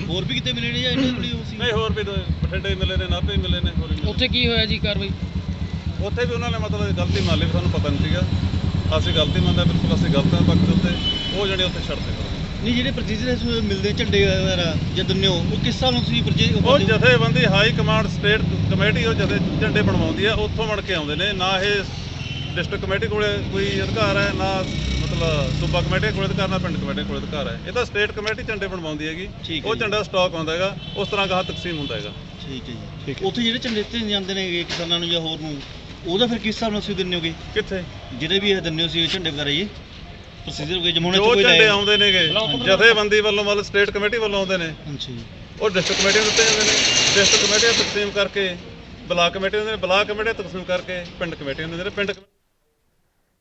ਹੋਰ ਵੀ ਕਿਤੇ ਮਿਲੇ ਨੇ ਜਾਂ ਇੰਨੀ ਥੋੜੀ ਹੋ ਸੀ? ਨਹੀਂ, ਹੋਰ ਵੀ ਬਠਿੰਡੇ ਮਿਲੇ ਨੇ, ਨਾਭੇ ਮਿਲੇ ਨੇ, ਹੋਰ ਵੀ। ਉੱਥੇ ਕੀ ਹੋਇਆ ਜੀ ਕਾਰਵਾਈ? ਉੱਥੇ ਵੀ ਉਹਨਾਂ ਨੇ ਮਤਲਬ ਗਲਤੀ ਮੰਨ ਲਈ, ਸਾਨੂੰ ਪਤਾ ਨਹੀਂ ਸੀਗਾ। ਅਸੀਂ ਗਲਤੀ ਮੰਨਦੇ ਬਿਲਕੁਲ, ਅਸੀਂ ਗਲਤ ਹਾਂ ਪੱਖ ਦੇ ਉੱਤੇ। ਉਹ ਜਿਹੜੇ ਉੱਥੇ ਛੱਡਦੇ ਨਹੀਂ, ਜਿਹੜੇ ਪ੍ਰੋਸੀਜਰ ਮਿਲਦੇ ਝੰਡੇ ਵਗੈਰਾ ਜਾਂ ਦਿੰਦੇ ਹੋ, ਉਹ ਕਿਸ ਹਿਸਾਬ ਨਾਲ ਤੁਸੀਂ ਉਹ ਜਥੇਬੰਦੀ ਹਾਈ ਕਮਾਂਡ ਸਟੇਟ ਕਮੇਟੀ ਉਹ ਝੰਡੇ ਬਣਵਾਉਂਦੀ ਆ, ਉੱਥੋਂ ਬਣ ਕੇ ਆਉਂਦੇ ਨੇ। ਨਾ ਇਹ ਡਿਸਟ੍ਰਿਕਟ ਕਮੇਟੀ ਕੋਲੇ ਕੋਈ ਅਧਿਕਾਰ ਹੈ, ਨਾ ਮਤਲਬ ਸੂਬਾ ਕਮੇਟੀ ਕੋਲੇ ਅਧਿਕਾਰ, ਨਾ ਪਿੰਡ ਕਮੇਟੀ ਕੋਲੇ ਅਧਿਕਾਰ ਹੈ। ਇਹ ਤਾਂ ਸਟੇਟ ਕਮੇਟੀ ਝੰਡੇ ਬਣਵਾਉਂਦੀ ਹੈਗੀ। ਉਹ ਝੰਡਾ ਸਟਾਕ ਆਉਂਦਾ ਹੈਗਾ, ਉਸ ਤਰ੍ਹਾਂ ਗਾਹ ਤਕਸੀਮ ਹੁੰਦਾ ਹੈਗਾ। ਠੀਕ ਹੈ ਜੀ। ਉੱਥੇ ਜਿਹੜੇ ਝੰਡੇ ਦਿੱਤੇ ਜਾਂਦੇ ਨੇ ਕਿਸਾਨਾਂ ਨੂੰ ਜਾਂ ਹੋਰ ਨੂੰ, ਉਹਦਾ ਫਿਰ ਕਿਸ ਹਿਸਾਬ ਨਾਲ ਤੁਸੀਂ ਦਿੰਦੇ ਹੋਗੇ? ਕਿੱਥੇ ਜਿਹੜੇ ਵੀ ਇਹ ਦਿੰਦੇ ਹੋ ਸੀ ਝੰਡੇ ਵਗੈਰਾ ਜੀ ਪ੍ਰੋਸੀਜਰ ਕੋਈ ਜਮੂਨੇ ਚ ਜੋ ਕੋਈ ਝੰਡੇ ਆਉਂਦੇ ਨੇਗੇ ਜਥੇਬੰਦੀ ਵੱਲੋਂ, ਮਤਲਬ ਸਟੇਟ ਕਮੇਟੀ ਵੱਲੋਂ ਆਉਂਦੇ ਨੇ, ਉਹ ਡਿਸਟ੍ਰਿਕਟ ਕਮੇਟੀ ਨੂੰ ਦਿੱਤੇ ਜਾਂਦੇ ਨੇ। ਡਿਸਟ੍ਰਿਕਟ ਕਮੇਟੀ ਤਕਸੀਮ ਕਰਕੇ ਬਲਾਕ ਕਮੇਟੀ ਹੁੰਦੇ ਨੇ, ਬਲਾਕ ਕਮੇਟੀ ਤਕਸੀਮ ਕਰਕੇ ਪਿੰਡ ਕਮੇਟੀ ਹੁੰਦੇ ਨੇ, ਪਿੰਡ।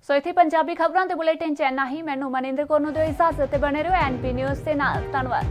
ਸੋ ਇੱਥੇ ਪੰਜਾਬੀ ਖਬਰਾਂ ਦੇ ਬੁਲੇਟਿਨ ਚ ਇੰਨਾ ਹੀ। ਮੈਨੂੰ ਮਨਿੰਦਰ ਕੌਰ ਨੂੰ ਦਿਓ ਇਜਾਜ਼ਤ ਤੇ ਬਣੇ ਰਹੋ ਐਨਪੀ ਨਿਊਜ਼ ਦੇ ਨਾਲ। ਧੰਨਵਾਦ।